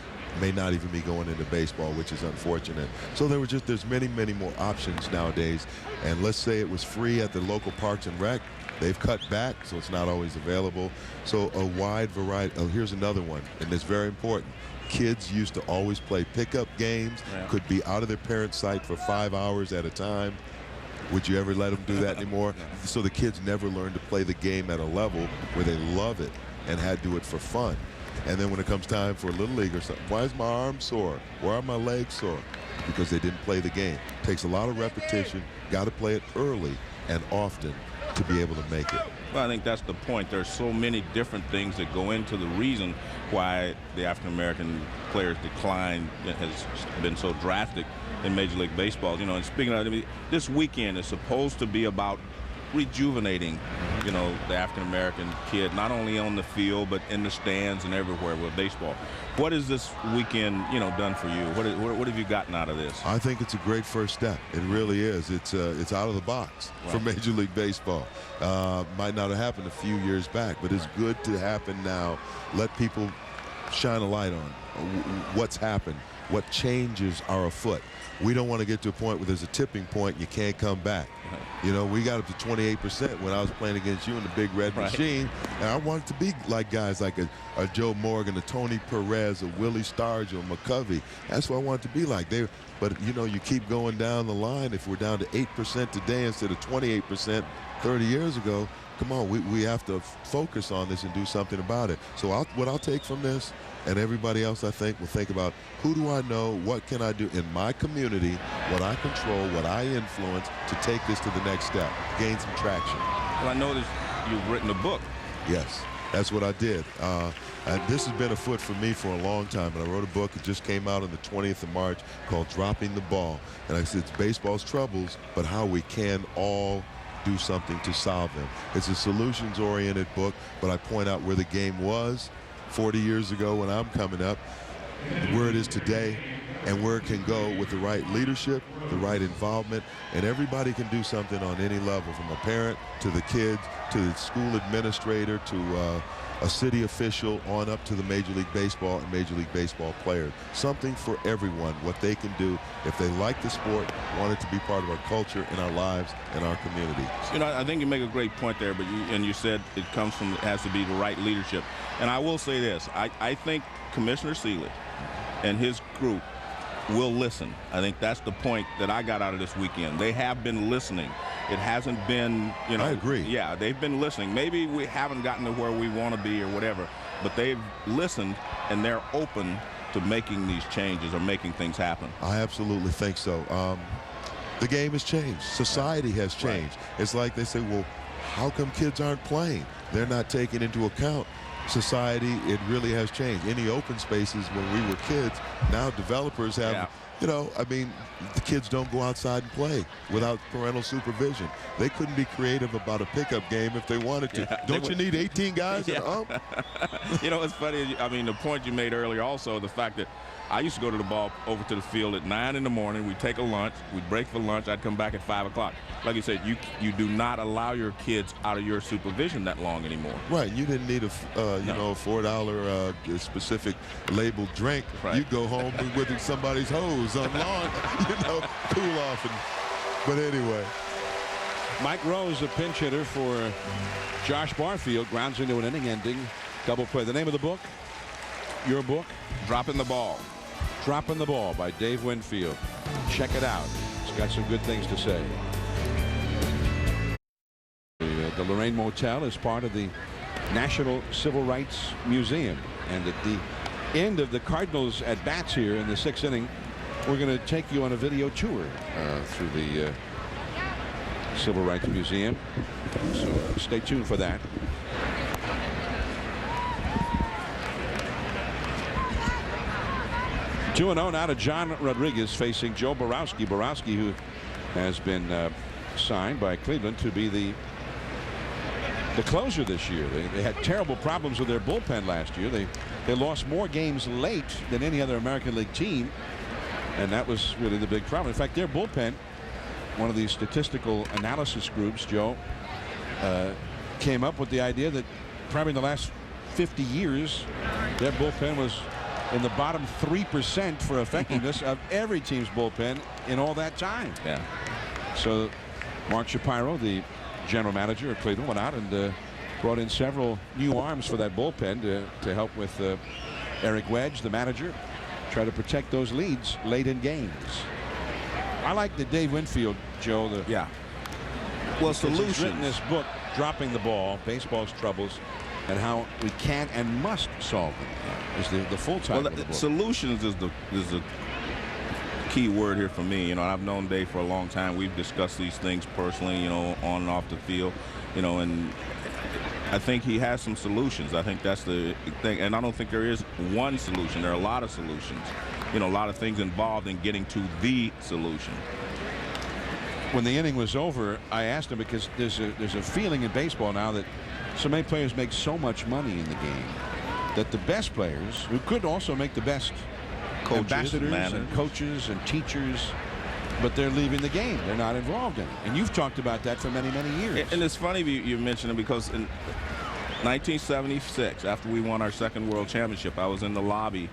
may not even be going into baseball, which is unfortunate. So there's many, many more options nowadays. And let's say it was free at the local parks and rec. They've cut back, so it's not always available. So a wide variety. Oh, here's another one, and it's very important. Kids used to always play pickup games, could be out of their parents' sight for 5 hours at a time. Would you ever let them do that anymore? So the kids never learned to play the game at a level where they love it and had to do it for fun. And then when it comes time for a little league or something, why is my arm sore? Why are my legs sore? Because they didn't play the game. Takes a lot of repetition. Got to play it early and often to be able to make it. Well, I think that's the point. There's so many different things that go into the reason why the African-American players' decline has been so drastic in Major League Baseball. You know, and speaking of, I mean, this weekend is supposed to be about rejuvenating, you know, the African-American kid, not only on the field, but in the stands and everywhere with baseball. What has this weekend, you know, done for you? What have you gotten out of this? I think it's a great first step. It really is. It's out of the box for Major League Baseball. Might not have happened a few years back, but it's good to happen now. Let people shine a light on what's happened, what changes are afoot. We don't want to get to a point where there's a tipping point and you can't come back. You know, we got up to 28% when I was playing against you in the Big Red Machine, and I wanted to be like guys like a Joe Morgan, a Tony Perez, a Willie Stargell, a McCovey. That's what I wanted to be like. But, you know, you keep going down the line. If we're down to 8% today instead of 28% 30 years ago, come on, we have to focus on this and do something about it. So what I'll take from this, and everybody else, I think, will think about who do I know, what can I do in my community, what I control, what I influence to take this to the next step, gain some traction. Well, I noticed you've written a book. Yes, that's what I did. And this has been afoot for me for a long time. And I wrote a book. It just came out on the 20th of March called Dropping the Ball. And I said it's baseball's troubles, but how we can all do something to solve them. It's a solutions-oriented book, but I point out where the game was 40 years ago when I'm coming up, where it is today, and where it can go with the right leadership, the right involvement, and everybody can do something on any level, from a parent to the kids to the school administrator to a city official on up to the Major League Baseball and Major League Baseball players. Something for everyone, what they can do if they like the sport, want it to be part of our culture and our lives and our community. You know, I think you make a great point there, but you said it has to be the right leadership. And I will say this, I think Commissioner Seeley and his group will listen. I think that's the point that I got out of this weekend. They have been listening. It hasn't been, you know. I agree. Yeah, they've been listening. Maybe we haven't gotten to where we want to be or whatever, but they've listened and they're open to making these changes or making things happen. I absolutely think so. The game has changed. Society has changed. It's like they say, well, how come kids aren't playing? They're not taking into account society. It really has changed. Any open spaces when we were kids, now developers have, you know, I mean, the kids don't go outside and play without parental supervision. They couldn't be creative about a pickup game if they wanted to. Yeah, don't you need 18 guys? You know, it's funny. I mean, the point you made earlier also, the fact that I used to go to the ball over to the field at 9 in the morning. We'd take a lunch. We'd break for lunch. I'd come back at 5 o'clock. Like you said, you do not allow your kids out of your supervision that long anymore. Right. You didn't need a $4 specific labeled drink. Right. You go home with somebody's hose on lawn, you know, cool off. But anyway, Mike Rose, a pinch hitter for Josh Barfield, grounds into an inning-ending double play. The name of the book? Your book? Dropping the Ball. Dropping the Ball by Dave Winfield. Check it out. It's got some good things to say. The Lorraine Motel is part of the National Civil Rights Museum. And at the end of the Cardinals at bats here in the 6th inning, we're going to take you on a video tour through the Civil Rights Museum. So stay tuned for that. Two 2-0 now to John Rodriguez facing Joe Borowski. Borowski, who has been signed by Cleveland to be the closer this year. They had terrible problems with their bullpen last year. They lost more games late than any other American League team, and that was really the big problem. In fact, their bullpen, one of these statistical analysis groups, Joe, came up with the idea that probably in the last 50 years, their bullpen was in the bottom 3% for effectiveness of every team's bullpen in all that time. Yeah. So Mark Shapiro, the general manager of Cleveland, went out and brought in several new arms for that bullpen to help with Eric Wedge, the manager, try to protect those leads late in games. I like the Dave Winfield, Joe. Well, solutions. He's written this book, Dropping the Ball, Baseball's Troubles, and how we can and must solve them. Is the full title of the book. Solutions is the key word here for me. You know, I've known Dave for a long time. We've discussed these things personally, you know, on and off the field, you know, and I think he has some solutions. I think that's the thing, and I don't think there is one solution. There are a lot of solutions, you know, a lot of things involved in getting to the solution. When the inning was over, I asked him, because there's a feeling in baseball now that so many players make so much money in the game that the best players, who could also make the best ambassadors and coaches and teachers, but they're leaving the game. They're not involved in it. And you've talked about that for many, many years. And it's funny you mention it, because in 1976, after we won our second world championship, I was in the lobby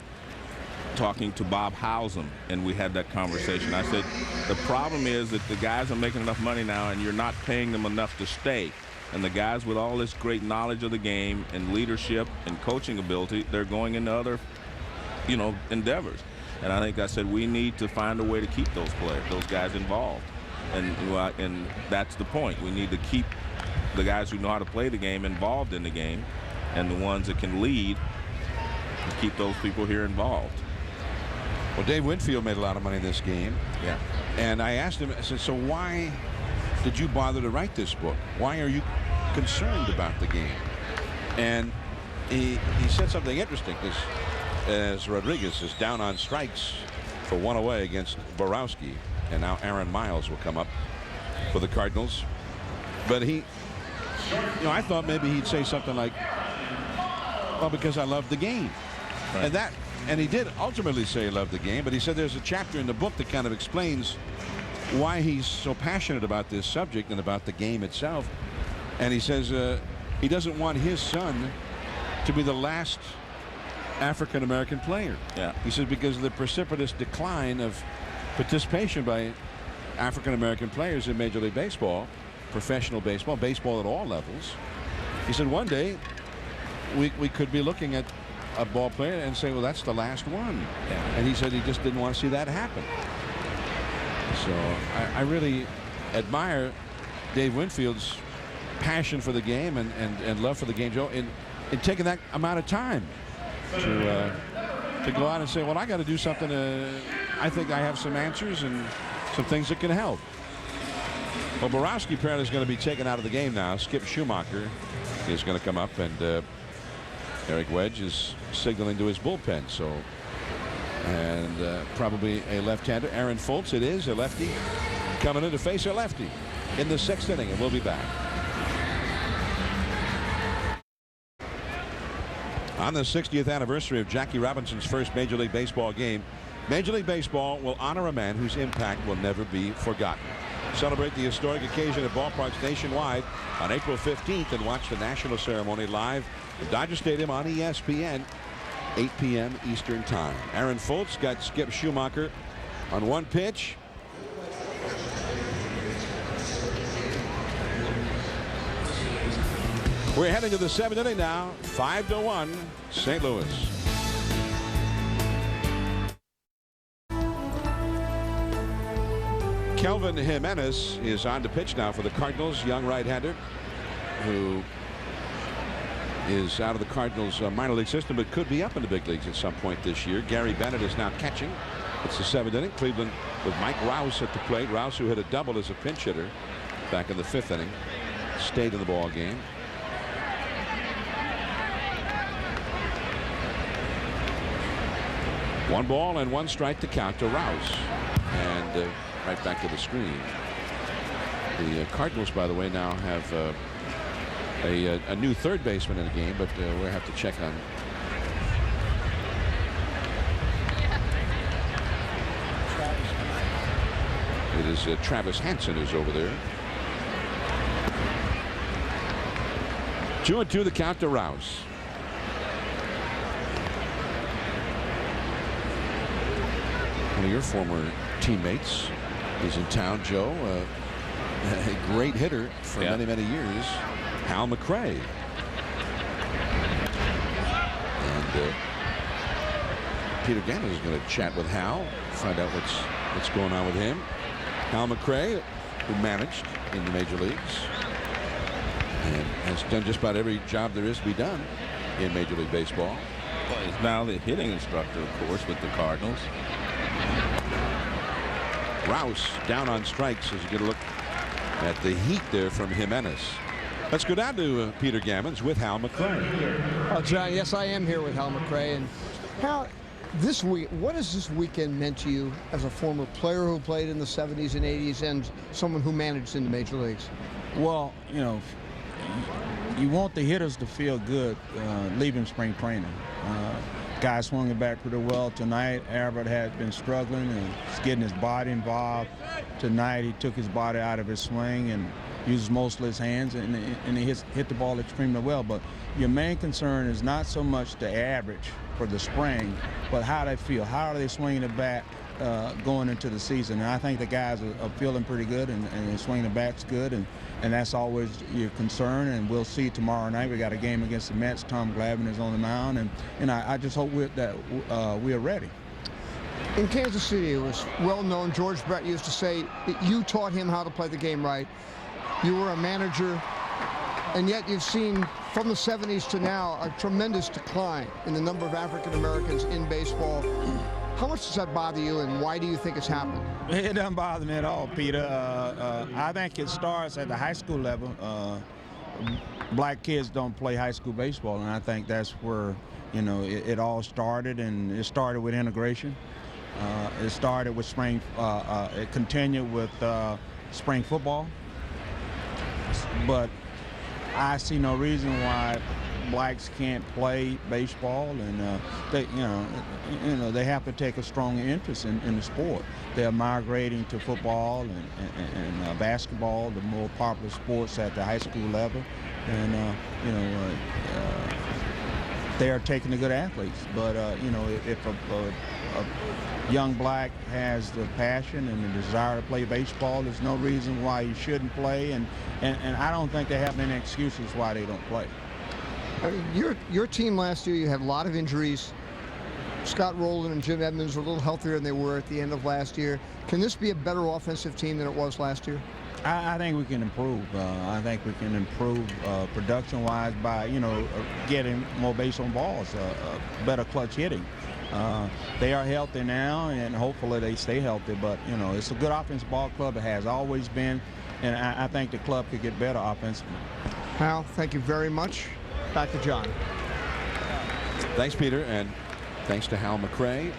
talking to Bob Howsam, and we had that conversation. I said, the problem is that the guys are making enough money now, and you're not paying them enough to stay. And the guys with all this great knowledge of the game and leadership and coaching ability, they're going into other, you know, endeavors. And I think I said we need to find a way to keep those players, those guys involved. And that's the point. We need to keep the guys who know how to play the game involved in the game, and the ones that can lead, to keep those people here involved. Well, Dave Winfield made a lot of money in this game. Yeah. And I asked him, I said, so why did you bother to write this book? Why are you concerned about the game? And he said something interesting, because as Rodriguez is down on strikes for one away against Borowski, and now Aaron Miles will come up for the Cardinals. But he, you know, I thought maybe he'd say something like, well, because I love the game. Right. And he did ultimately say he loved the game, but he said there's a chapter in the book that kind of explains why he's so passionate about this subject and about the game itself. And he says he doesn't want his son to be the last African-American player. Yeah. He says because of the precipitous decline of participation by African-American players in Major League Baseball, professional baseball, baseball at all levels. He said one day we could be looking at a ball player and say, well, that's the last one. Yeah. And he said he just didn't want to see that happen. So I really admire Dave Winfield's passion for the game and love for the game, Joe, in taking that amount of time to go out and say, well, I got to do something. I think I have some answers and some things that can help. Well, Borowski apparently is going to be taken out of the game now. Skip Schumacher is going to come up, and Eric Wedge is signaling to his bullpen. So, and probably a left-hander. Aaron Foltz, it is a lefty, coming in to face a lefty in the 6th inning, and we'll be back. On the 60th anniversary of Jackie Robinson's first Major League Baseball game, Major League Baseball will honor a man whose impact will never be forgotten. Celebrate the historic occasion at ballparks nationwide on April 15th and watch the national ceremony live at Dodger Stadium on ESPN, 8 p.m. Eastern Time. Aaron Foltz got Skip Schumacher on one pitch. We're heading to the 7th inning now. 5-1, St. Louis. Kelvin Jimenez is on the pitch now for the Cardinals, young right-hander who is out of the Cardinals minor league system but could be up in the big leagues at some point this year. Gary Bennett is now catching. It's the 7th inning. Cleveland with Mike Rouse at the plate. Rouse, who hit a double as a pinch hitter back in the 5th inning, stayed in the ball game. One ball and one strike to count to Rouse, and right back to the screen. The Cardinals, by the way, now have a new third baseman in the game, but we'll have to check on. It is Travis Hansen who's over there. 2-2 the count to Rouse. One of your former teammates is in town, Joe. A great hitter for many, many years, Hal McRae. And Peter Gammons is going to chat with Hal, find out what's going on with him. Hal McRae, who managed in the major leagues and has done just about every job there is to be done in Major League Baseball. Well, he's now the hitting instructor, of course, with the Cardinals. Rouse down on strikes as you get a look at the heat there from Jimenez. Let's go down to Peter Gammons with Hal McRae. Oh, John, yes, I am here with Hal McRae. And Hal, this week, what has this weekend meant to you as a former player who played in the 70s and 80s and someone who managed in the major leagues? Well, you know, you want the hitters to feel good leaving spring training. Guy swung it back pretty well tonight. Albert had been struggling and getting his body involved. Tonight he took his body out of his swing and used mostly his hands, and he hit the ball extremely well. But your main concern is not so much the average for the spring, but how they feel. How are they swinging the bat going into the season? And I think the guys are feeling pretty good, and they're swinging the bat's good, and that's always your concern. And we'll see tomorrow night. We got a game against the Mets. Tom Glavine is on the mound, and I just hope that we are ready. In Kansas City, it was well known. George Brett used to say that you taught him how to play the game right. You were a manager, and yet you've seen from the 70s to now a tremendous decline in the number of African Americans in baseball. How much does that bother you, and why do you think it's happened? It doesn't bother me at all, Peter. I think it starts at the high school level. Black kids don't play high school baseball, and I think that's where, you know, it all started, and it started with integration. It started with spring, it continued with spring football. But I see no reason why blacks can't play baseball, and they have to take a strong interest in the sport. They're migrating to football and basketball, the more popular sports at the high school level, and they are taking the good athletes. But if a young black has the passion and the desire to play baseball, there's no reason why he shouldn't play, and I don't think they have any excuses why they don't play. I mean, your team last year, you had a lot of injuries. Scott Rowland and Jim Edmonds were a little healthier than they were at the end of last year. Can this be a better offensive team than it was last year? I think we can improve. I think we can improve production-wise by, getting more base on balls, better clutch hitting. They are healthy now, and hopefully they stay healthy. But, it's a good offensive ball club. It has always been, and I think the club could get better offensively. Hal, thank you very much. Back to John. Thanks, Peter, and thanks to Hal McRae.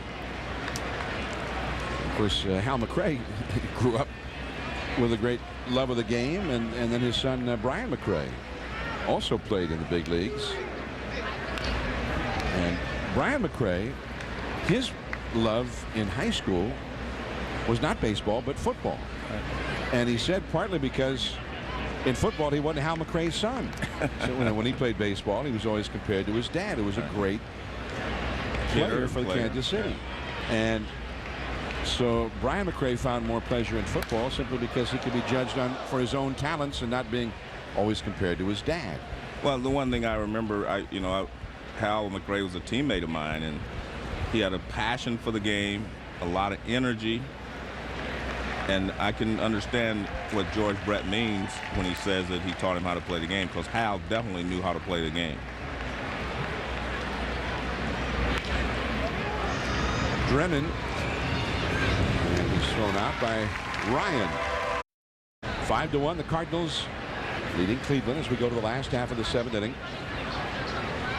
Of course, Hal McRae grew up with a great love of the game, and then his son Brian McRae also played in the big leagues. And Brian McRae, his love in high school was not baseball but football, and he said partly because in football he wasn't Hal McRae's son. So when he played baseball, he was always compared to his dad, who was a great player for Kansas City. And so Brian McRae found more pleasure in football simply because he could be judged for his own talents and not being always compared to his dad. Well, the one thing I remember, Hal McRae was a teammate of mine, and he had a passion for the game, a lot of energy, and I can understand what George Brett means when he says that he taught him how to play the game, because Hal definitely knew how to play the game. Drennan, and he's thrown out by Ryan. 5-1, the Cardinals leading Cleveland as we go to the last half of the 7th inning.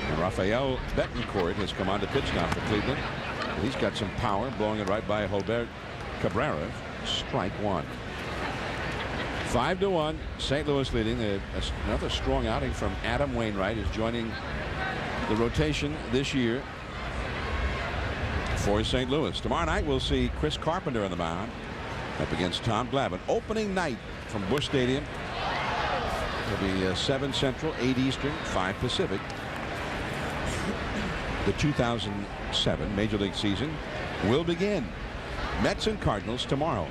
And Rafael Betancourt has come on to pitch now for Cleveland. And he's got some power, blowing it right by Gilbert Cabrera. Strike one. 5-1, St. Louis leading. Another strong outing from Adam Wainwright is joining the rotation this year for St. Louis. Tomorrow night we'll see Chris Carpenter on the mound up against Tom Glavine. Opening night from Busch Stadium. It'll be 7 Central, 8 Eastern, 5 Pacific. The 2007 Major League season will begin. Mets and Cardinals tomorrow.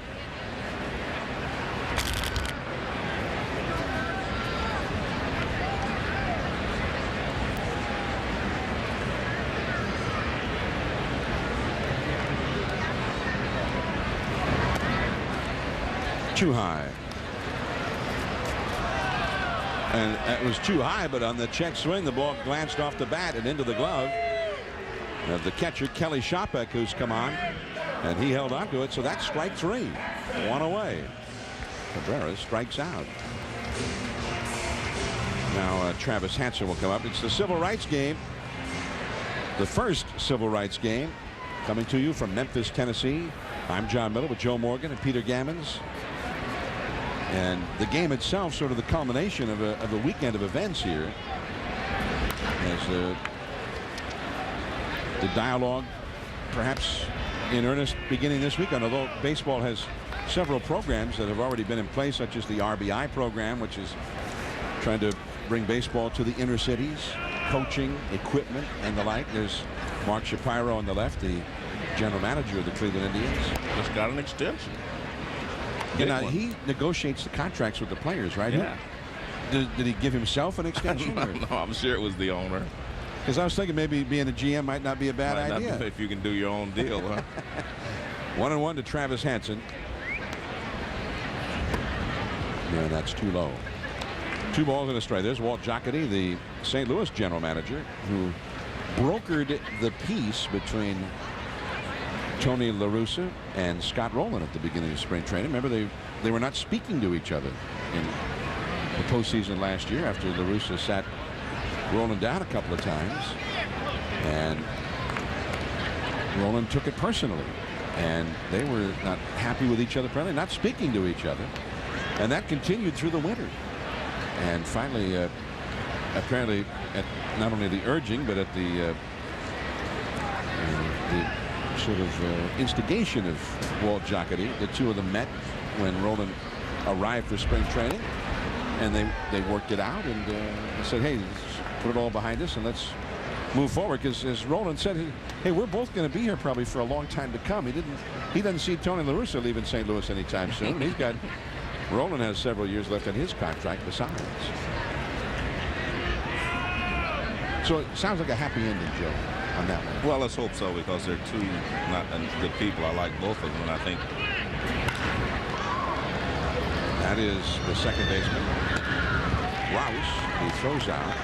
Too high. And that was too high, but on the check swing, the ball glanced off the bat and into the glove of the catcher, Kelly Shopek, who's come on, and he held on to it. So that's strike 3. 1 away. Cabrera strikes out. Now Travis Hansen will come up. It's the Civil Rights Game. The first Civil Rights Game coming to you from Memphis, Tennessee. I'm John Miller with Joe Morgan and Peter Gammons. And the game itself, sort of the culmination of a weekend of events here, as the dialogue perhaps in earnest beginning this weekend, although baseball has several programs that have already been in place, such as the RBI program, which is trying to bring baseball to the inner cities, coaching, equipment, and the like. There's Mark Shapiro on the left, the general manager of the Cleveland Indians. Just got an extension. You know, he negotiates the contracts with the players, right? Yeah. Did he give himself an extension? No, I'm sure it was the owner. Because I was thinking maybe being a GM might not be a bad idea. If you can do your own deal, huh? 1-1 to Travis Hansen. Yeah, that's too low. 2 balls and a strike. There's Walt Jocketty, the St. Louis general manager, who brokered the peace between Tony La Russa and Scott Rowland at the beginning of spring training. Remember, they were not speaking to each other in the postseason last year after La Russa sat Rowland down a couple of times, and Rowland took it personally, and they were not happy with each other, apparently not speaking to each other, and that continued through the winter. And finally, apparently at not only the urging but at the sort of instigation of Walt Jocketty, the two of them met when Rowland arrived for spring training, and they worked it out and said, hey, let's put it all behind us and let's move forward, because as Rowland said, hey, we're both going to be here probably for a long time to come. He doesn't see Tony La Russa leaving St. Louis anytime soon. Rowland has several years left on his contract besides. So it sounds like a happy ending, Joe, on that one. Well, let's hope so, because they're two not good people. I like both of them, and I think that is the second baseman, Rouse. He throws out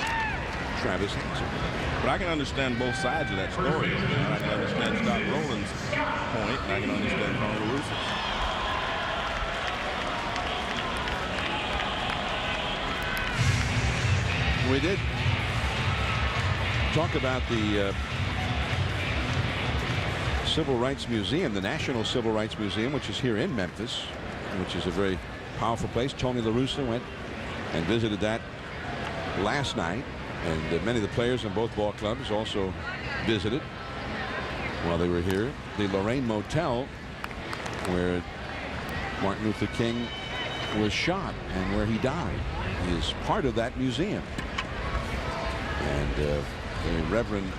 Travis Hansen. But I can understand both sides of that story. I can understand Scott Rowland's point, and I can understand Tony La Russa's. We did talk about the Civil Rights Museum, the National Civil Rights Museum, which is here in Memphis, which is a very powerful place. Tony La Russa went and visited that last night, and many of the players in both ball clubs also visited while they were here. The Lorraine Motel, where Martin Luther King was shot and where he died, is part of that museum. And the Reverend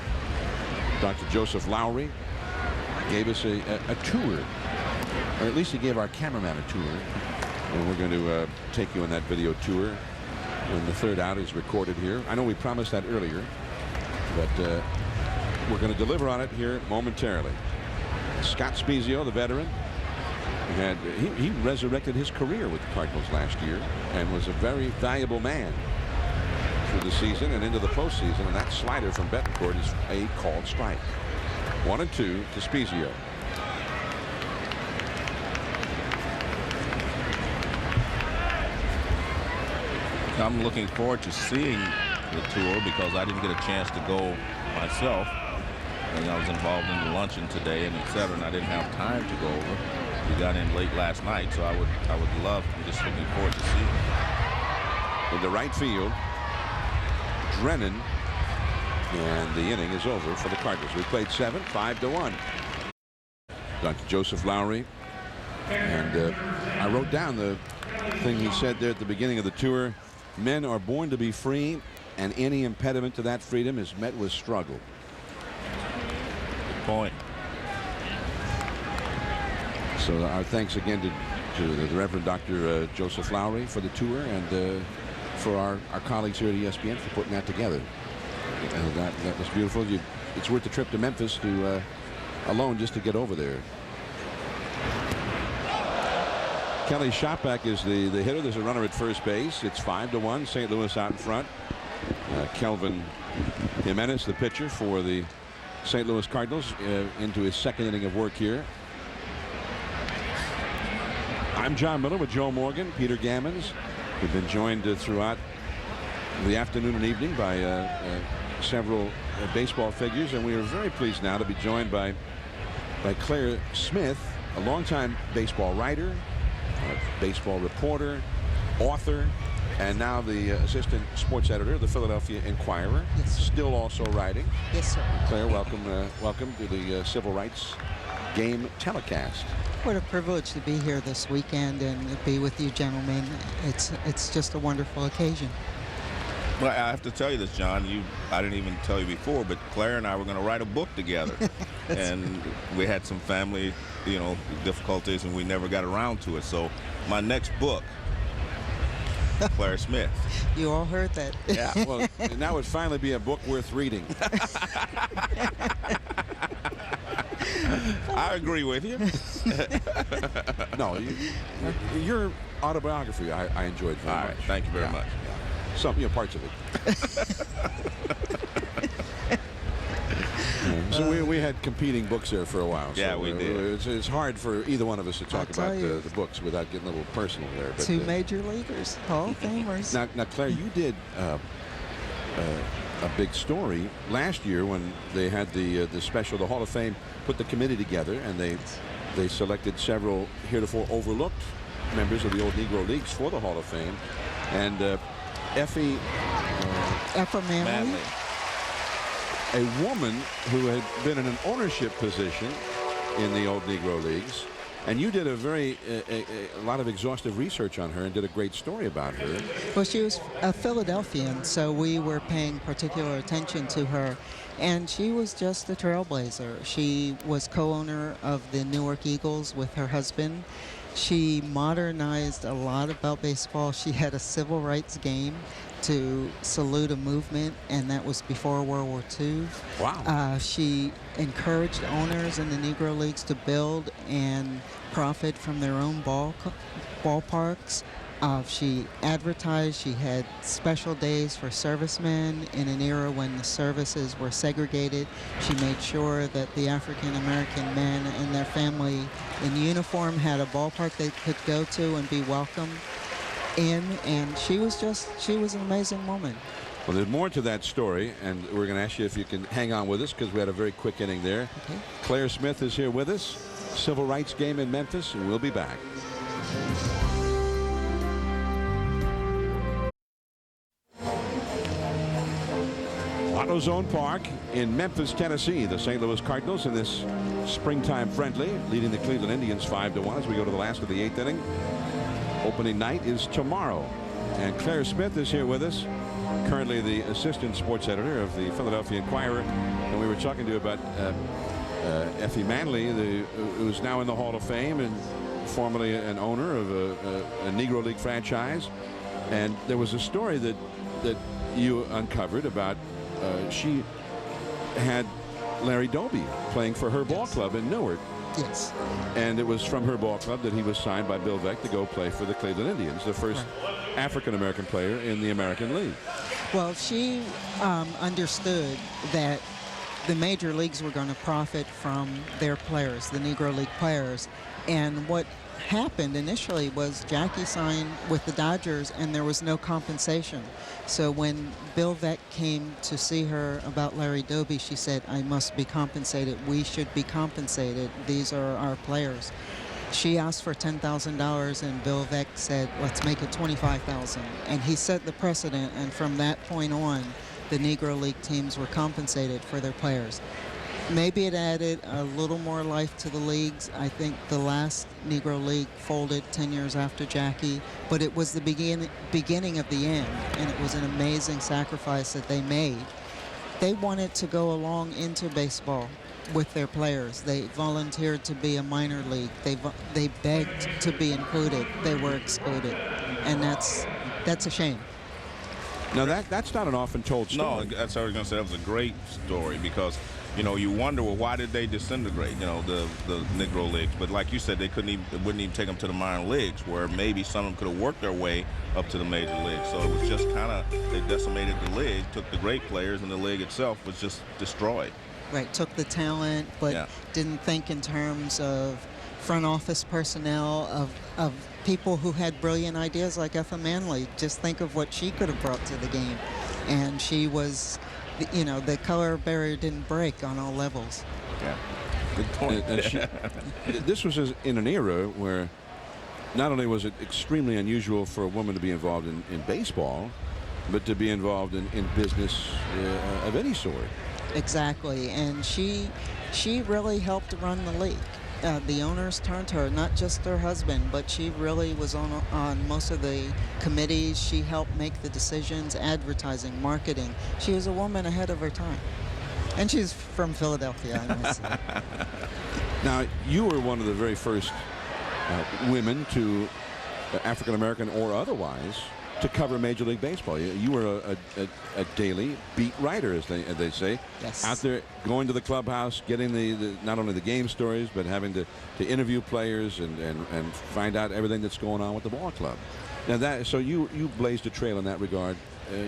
Dr. Joseph Lowry gave us a tour, or at least he gave our cameraman a tour, and we're going to take you on that video tour when the third out is recorded here. I know we promised that earlier, but we're going to deliver on it here momentarily. Scott Spiezio, the veteran, he resurrected his career with the Cardinals last year and was a very valuable man through the season and into the postseason. And that slider from Betancourt is a called strike. 1-2 to Spiezio. I'm looking forward to seeing the tour because I didn't get a chance to go myself. And I was involved in the luncheon today and etc. And I didn't have time to go over. We got in late last night, so I would love. I'm just looking forward to seeing it. In the right field, Drennan, and the inning is over for the Cardinals. We played 7, 5-1. Dr. Joseph Lowry, and I wrote down the thing he said there at the beginning of the tour. Men are born to be free, and any impediment to that freedom is met with struggle. Good point. So our thanks again to the Reverend Dr. Joseph Lowry for the tour, and for our colleagues here at ESPN for putting that together. That was beautiful. It's worth the trip to Memphis to alone just to get over there. Kelly Shopback is the hitter. There's a runner at first base. It's 5-1. St. Louis out in front. Kelvin Jimenez, the pitcher for the St. Louis Cardinals, into his second inning of work here. I'm John Miller with Joe Morgan, Peter Gammons. We've been joined throughout the afternoon and evening by several baseball figures, and we are very pleased now to be joined by Claire Smith, a longtime baseball writer, baseball reporter, author, and now the assistant sports editor of the Philadelphia Inquirer. Yes, sir. Still also writing. Yes, sir. Claire, welcome to the Civil Rights Game telecast. What a privilege to be here this weekend and be with you gentlemen. It's just a wonderful occasion. Well, I have to tell you this, John. I didn't even tell you before, but Claire and I were going to write a book together, and we had some family, difficulties, and we never got around to it. So, my next book, Claire Smith. You all heard that. Yeah. Well, now would finally be a book worth reading. I agree with you. No, your autobiography I enjoyed very much. Thank you very much. Yeah. Some parts of it. So we had competing books there for a while. Yeah, so we did. It's hard for either one of us to talk about the books without getting a little personal there. But, Two major leaguers, Hall of Famers. Now, Claire, you did a big story last year when they had the special. The Hall of Fame put the committee together, and they selected several heretofore overlooked members of the old Negro Leagues for the Hall of Fame, and Effa Manley, a woman who had been in an ownership position in the old Negro Leagues, and you did a lot of exhaustive research on her and did a great story about her. Well, she was a Philadelphian, so we were paying particular attention to her, and she was just a trailblazer. She was co-owner of the Newark Eagles with her husband. She modernized a lot about baseball. She had a civil rights game to salute a movement, and that was before World War II. Wow. She encouraged owners in the Negro Leagues to build and profit from their own ballparks. She advertised. She had special days for servicemen in an era when the services were segregated. She made sure that the African-American men and their family in uniform had a ballpark they could go to and be welcomed in, and she was an amazing woman. Well, there's more to that story, and we're going to ask you if you can hang on with us because we had a very quick inning there. Okay. Claire Smith is here with us. Civil Rights Game in Memphis, and we'll be back. AutoZone Park in Memphis, Tennessee. The St. Louis Cardinals in this springtime friendly, leading the Cleveland Indians 5-1 as we go to the last of the 8th inning. Opening night is tomorrow, and Claire Smith is here with us, currently the assistant sports editor of the Philadelphia Inquirer, and we were talking to you about Effie Manley, who's now in the Hall of Fame and formerly an owner of a Negro League franchise. And there was a story that you uncovered about she had Larry Doby playing for her ball club in Newark. Yes. And it was from her ball club that he was signed by Bill Veeck to go play for the Cleveland Indians, the first African-American player in the American League. Well, she understood that the major leagues were going to profit from their players, the Negro League players. And what happened initially was Jackie signed with the Dodgers and there was no compensation. So when Bill Veeck came to see her about Larry Doby, she said, I must be compensated. We should be compensated. These are our players. She asked for $10,000 and Bill Veeck said, let's make it $25,000. And he set the precedent, and from that point on, the Negro League teams were compensated for their players. Maybe it added a little more life to the leagues. I think the last Negro League folded 10 years after Jackie, but it was the beginning of the end, and it was an amazing sacrifice that they made. They wanted to go along into baseball with their players. They volunteered to be a minor league. They begged to be included. They were excluded, and that's a shame. Now that's not an often told story. No, that's what I was going to say. That was a great story because, you know, you wonder, well, why did they disintegrate, you know, the Negro Leagues? But like you said, it wouldn't even take them to the minor leagues, where maybe some of them could have worked their way up to the major leagues. So it was just kind of, they decimated the league, took the great players, and the league itself was just destroyed. Right, took the talent, but didn't think in terms of front office personnel, of people who had brilliant ideas like Effa Manley. Just think of what she could have brought to the game. And she was, you know, the color barrier didn't break on all levels. Yeah, good point. This was in an era where not only was it extremely unusual for a woman to be involved in baseball, but to be involved in business of any sort. Exactly, and she really helped run the league. The owners turned to her, not just her husband, but she really was on most of the committees. She helped make the decisions, advertising, marketing. She was a woman ahead of her time. And she's from Philadelphia, I must say. Now, you were one of the very first women to, African-American or otherwise, to cover Major League Baseball. You were a daily beat writer, as they say. Yes. Out there going to the clubhouse, getting the not only the game stories, but having to interview players and find out everything that's going on with the ball club. Now so you blazed a trail in that regard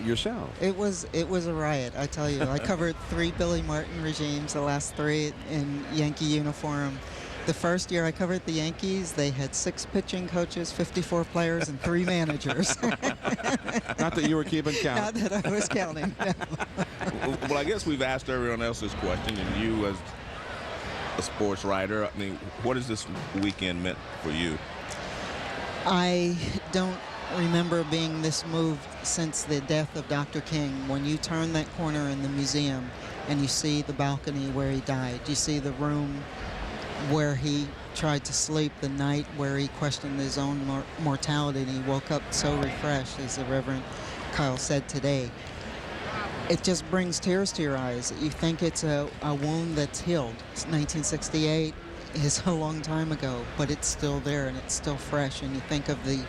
yourself. It was a riot, I tell you. I covered 3 Billy Martin regimes, the last 3 in Yankee uniform. The first year I covered the Yankees, they had 6 pitching coaches, 54 players, and 3 managers. Not that you were keeping count. Not that I was counting. Well, I guess we've asked everyone else this question, and you as a sports writer, I mean, what has this weekend meant for you? I don't remember being this moved since the death of Dr. King. When you turn that corner in the museum and you see the balcony where he died, you see the room where he tried to sleep, the night where he questioned his own mortality, and he woke up so refreshed, as the Reverend Kyle said today. It just brings tears to your eyes. You think it's a wound that's healed. It's 1968 is a long time ago, but it's still there and it's still fresh, and you think of the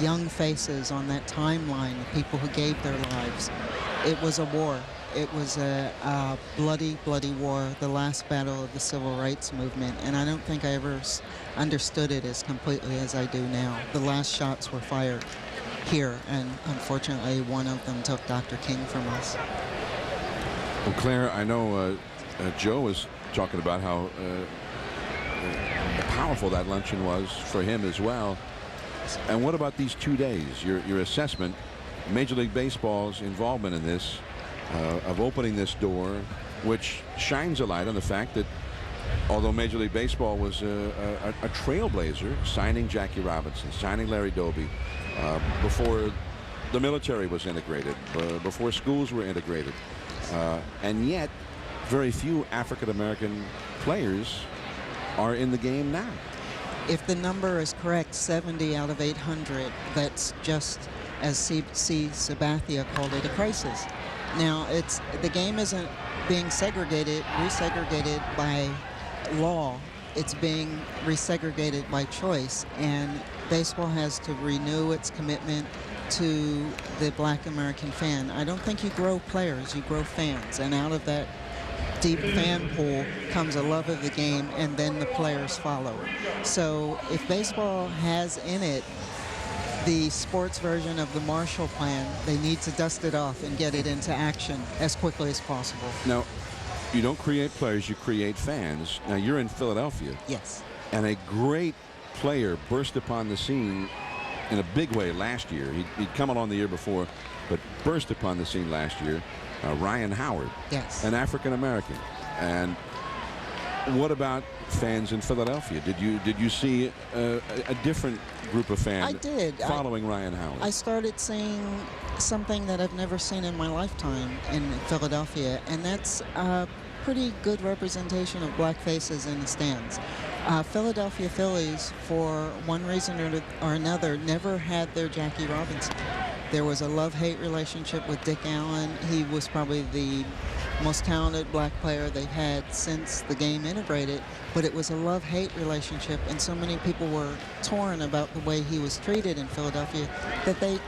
young faces on that timeline, the people who gave their lives. It was a war. It was a bloody, bloody war, the last battle of the Civil Rights Movement, and I don't think I ever understood it as completely as I do now. The last shots were fired here, and unfortunately one of them took Dr. King from us. Well, Claire, I know Joe was talking about how powerful that luncheon was for him as well. And what about these 2 days, your assessment, Major League Baseball's involvement in this, of opening this door, which shines a light on the fact that although Major League Baseball was a trailblazer, signing Jackie Robinson, signing Larry Doby, before the military was integrated, before schools were integrated, and yet very few African-American players are in the game now. If the number is correct, 70 out of 800, that's just, as C. Sabathia called it, a crisis. Now, the game isn't being resegregated by law. It's being resegregated by choice, and baseball has to renew its commitment to the Black American fan. I don't think you grow players, you grow fans. And out of that deep fan pool comes a love of the game, and then the players follow. So if baseball has in it the sports version of the Marshall Plan, they need to dust it off and get it into action as quickly as possible. Now, you don't create players, you create fans. Now, you're in Philadelphia. Yes. And a great player burst upon the scene in a big way last year. He'd come along the year before, but burst upon the scene last year. Ryan Howard. Yes. An African-American. And what about fans in Philadelphia? Did you see a different group of fans I did. following Ryan Howard? I started seeing something that I've never seen in my lifetime in Philadelphia, and that's a pretty good representation of black faces in the stands. Philadelphia Phillies, for one reason or another, never had their Jackie Robinson. There was a love-hate relationship with Dick Allen. He was probably the most talented black player they've had since the game integrated, but it was a love-hate relationship, and so many people were torn about the way he was treated in Philadelphia that they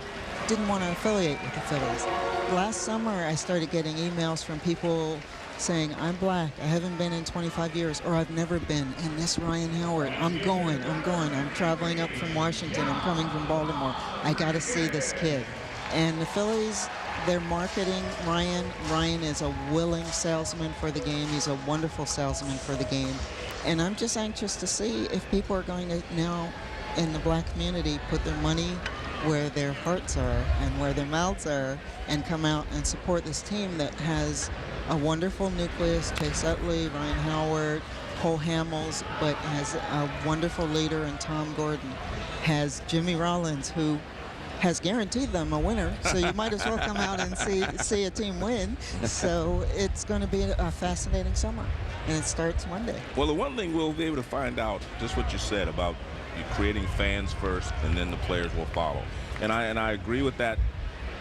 didn't want to affiliate with the Phillies. Last summer, I started getting emails from people saying, I'm black, I haven't been in 25 years, or I've never been, and this Ryan Howard, I'm going, I'm traveling up from Washington, I'm coming from Baltimore, I gotta see this kid. And the Phillies, they're marketing Ryan. Ryan is a willing salesman for the game, he's a wonderful salesman for the game, and I'm just anxious to see if people are going to now, in the black community, put their money where their hearts are and where their mouths are, and come out and support this team that has a wonderful nucleus: Chase Utley, Ryan Howard, Cole Hamels, but has a wonderful leader in Tom Gordon, has Jimmy Rollins, who has guaranteed them a winner, so you might as well come out and see a team win. So it's going to be a fascinating summer, and it starts Monday. Well, the one thing we'll be able to find out, just what you said about you creating fans first, and then the players will follow. And I agree with that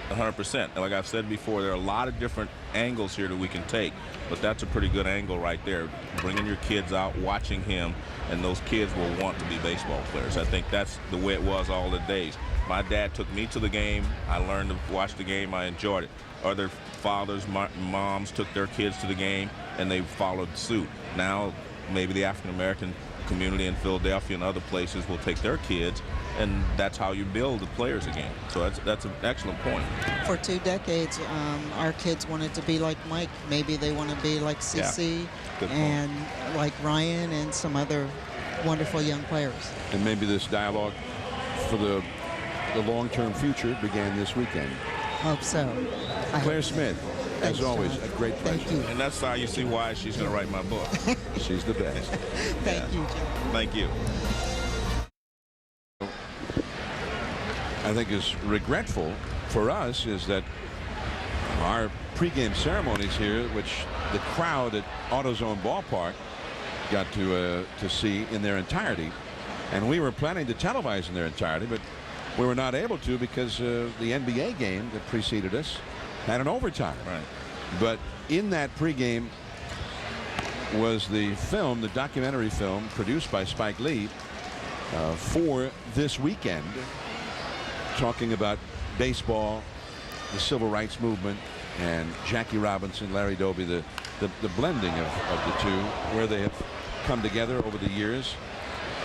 100%. And like I've said before, there are a lot of different angles here that we can take, but that's a pretty good angle right there. Bringing your kids out, watching him, and those kids will want to be baseball players. I think that's the way it was all the days. My dad took me to the game. I learned to watch the game. I enjoyed it. Other fathers, moms took their kids to the game, and they followed suit. Now, maybe the African-American community in Philadelphia and other places will take their kids, and that's how you build the players again. So that's an excellent point. For 2 decades, our kids wanted to be like Mike. Maybe they want to be like CC and like Ryan and some other wonderful young players. And maybe this dialogue for the long-term future began this weekend. Hope so. Claire Smith, as always, a great pleasure. Thank you. And that's how you see why she's going to write my book. She's the best. Thank you, Jim. Thank you. I think is regretful for us is that our pregame ceremonies here, which the crowd at AutoZone Ballpark got to see in their entirety, and we were planning to televise in their entirety, but we were not able to because the NBA game that preceded us had an overtime. Right. But in that pregame was the film, the documentary film produced by Spike Lee for this weekend, talking about baseball, the civil rights movement, and Jackie Robinson, Larry Doby, the blending of the two, where they have come together over the years.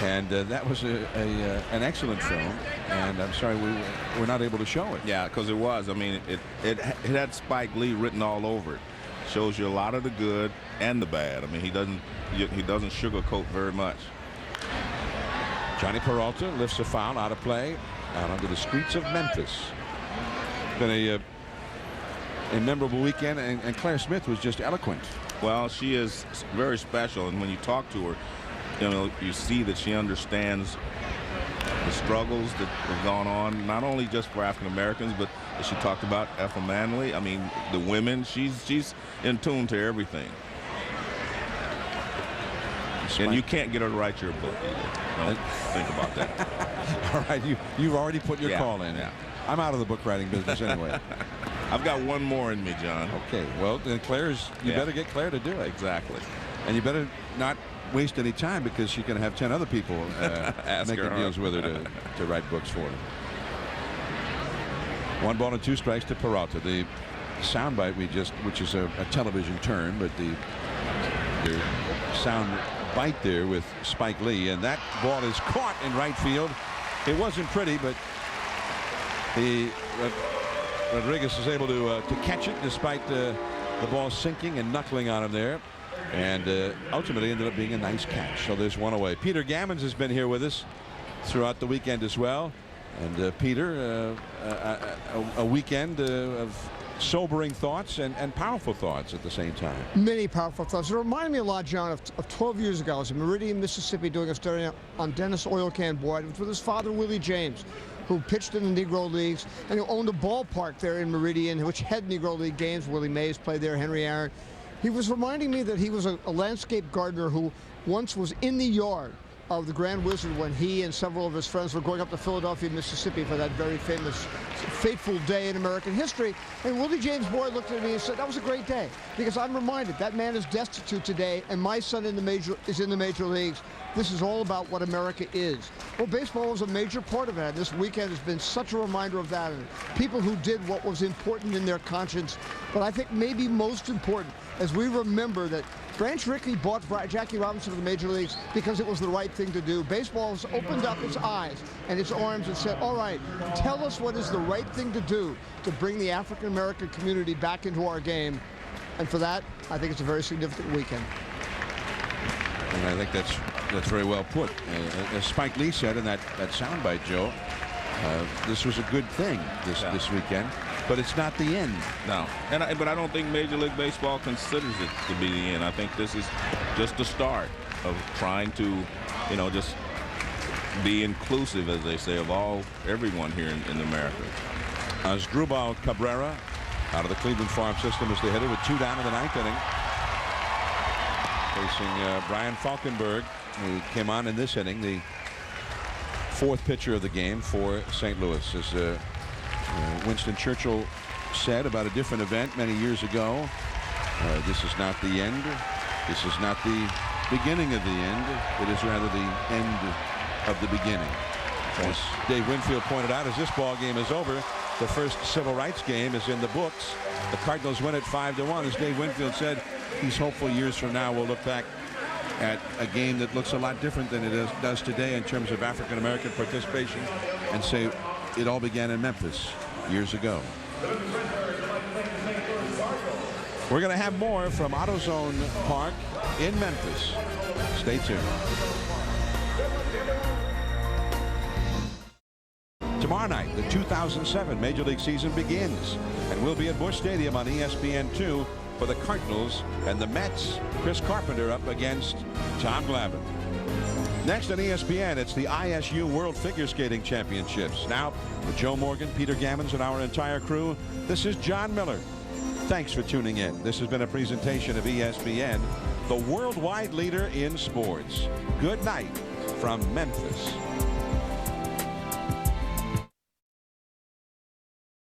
And that was an excellent film, and I'm sorry we were not able to show it. Yeah, because it was. I mean, it had Spike Lee written all over it. Shows you a lot of the good and the bad. I mean, he doesn't sugarcoat very much. Johnny Peralta lifts a foul out of play, out onto the streets of Memphis. Been a memorable weekend, and Claire Smith was just eloquent. Well, she is very special, and when you talk to her, you know, you see that she understands the struggles that have gone on, not only just for African Americans, but as she talked about Ethel Manley. I mean, the women. She's in tune to everything. And you can't get her to write your book either. Don't think about that. All right, you've already put your call in. Yeah. I'm out of the book writing business anyway. I've got one more in me, John. Okay, well, then you better get Claire to do it. Exactly. And you better not waste any time, because she's going to have 10 other people making deals with her to write books for her. 1 ball and 2 strikes to Peralta. The soundbite which is a television term, but the sound bite there with Spike Lee, and that ball is caught in right field. It wasn't pretty, but Rodriguez is able to catch it despite the ball sinking and knuckling on him there, and ultimately ended up being a nice catch. So there's 1 away. Peter Gammons has been here with us throughout the weekend as well, and Peter, a weekend of sobering thoughts and powerful thoughts at the same time. Many powerful thoughts. It reminded me a lot, John, of 12 years ago. I was in Meridian, Mississippi, doing a story on Dennis Oil Can Boyd. It was with his father, Willie James, who pitched in the Negro Leagues and who owned a ballpark there in Meridian, which had Negro League games. Willie Mays played there, Henry Aaron. He was reminding me that he was a landscape gardener who once was in the yard of the Grand Wizard when he and several of his friends were going up to Philadelphia, Mississippi for that very famous, fateful day in American history. And Willie James Boyd looked at me and said, that was a great day, because I'm reminded that man is destitute today, and my son is in the major leagues. This is all about what America is. Well, baseball was a major part of that. This weekend has been such a reminder of that, and people who did what was important in their conscience. But I think maybe most important, as we remember that Branch Rickey bought Jackie Robinson to the major leagues because it was the right thing to do. Baseball has opened up its eyes and its arms and said, all right, tell us what is the right thing to do to bring the African-American community back into our game. And for that, I think it's a very significant weekend. And I think that's very well put. As Spike Lee said in that soundbite, Joe, this was a good thing this weekend, but it's not the end. No, but I don't think Major League Baseball considers it to be the end. I think this is just the start of trying to, just be inclusive, as they say, of everyone here in America. Asdrubal Cabrera out of the Cleveland Farm System is the hitter with 2 down in the 9th inning. Facing Brian Falkenberg, who came on in this inning, the 4th pitcher of the game for St. Louis. As Winston Churchill said about a different event many years ago, this is not the end. This is not the beginning of the end. It is rather the end of the beginning. As Dave Winfield pointed out, as this ball game is over, the first Civil Rights Game is in the books. The Cardinals win it 5-1. As Dave Winfield said, he's hopeful years from now we'll look back at a game that looks a lot different than it does today in terms of African-American participation, and say it all began in Memphis years ago. We're going to have more from AutoZone Park in Memphis. Stay tuned. Tomorrow night, the 2007 Major League season begins, and we'll be at Busch Stadium on ESPN2 for the Cardinals and the Mets. Chris Carpenter up against Tom Glavine. Next on ESPN, it's the ISU World Figure Skating Championships. Now, for Joe Morgan, Peter Gammons, and our entire crew, this is John Miller. Thanks for tuning in. This has been a presentation of ESPN, the worldwide leader in sports. Good night from Memphis.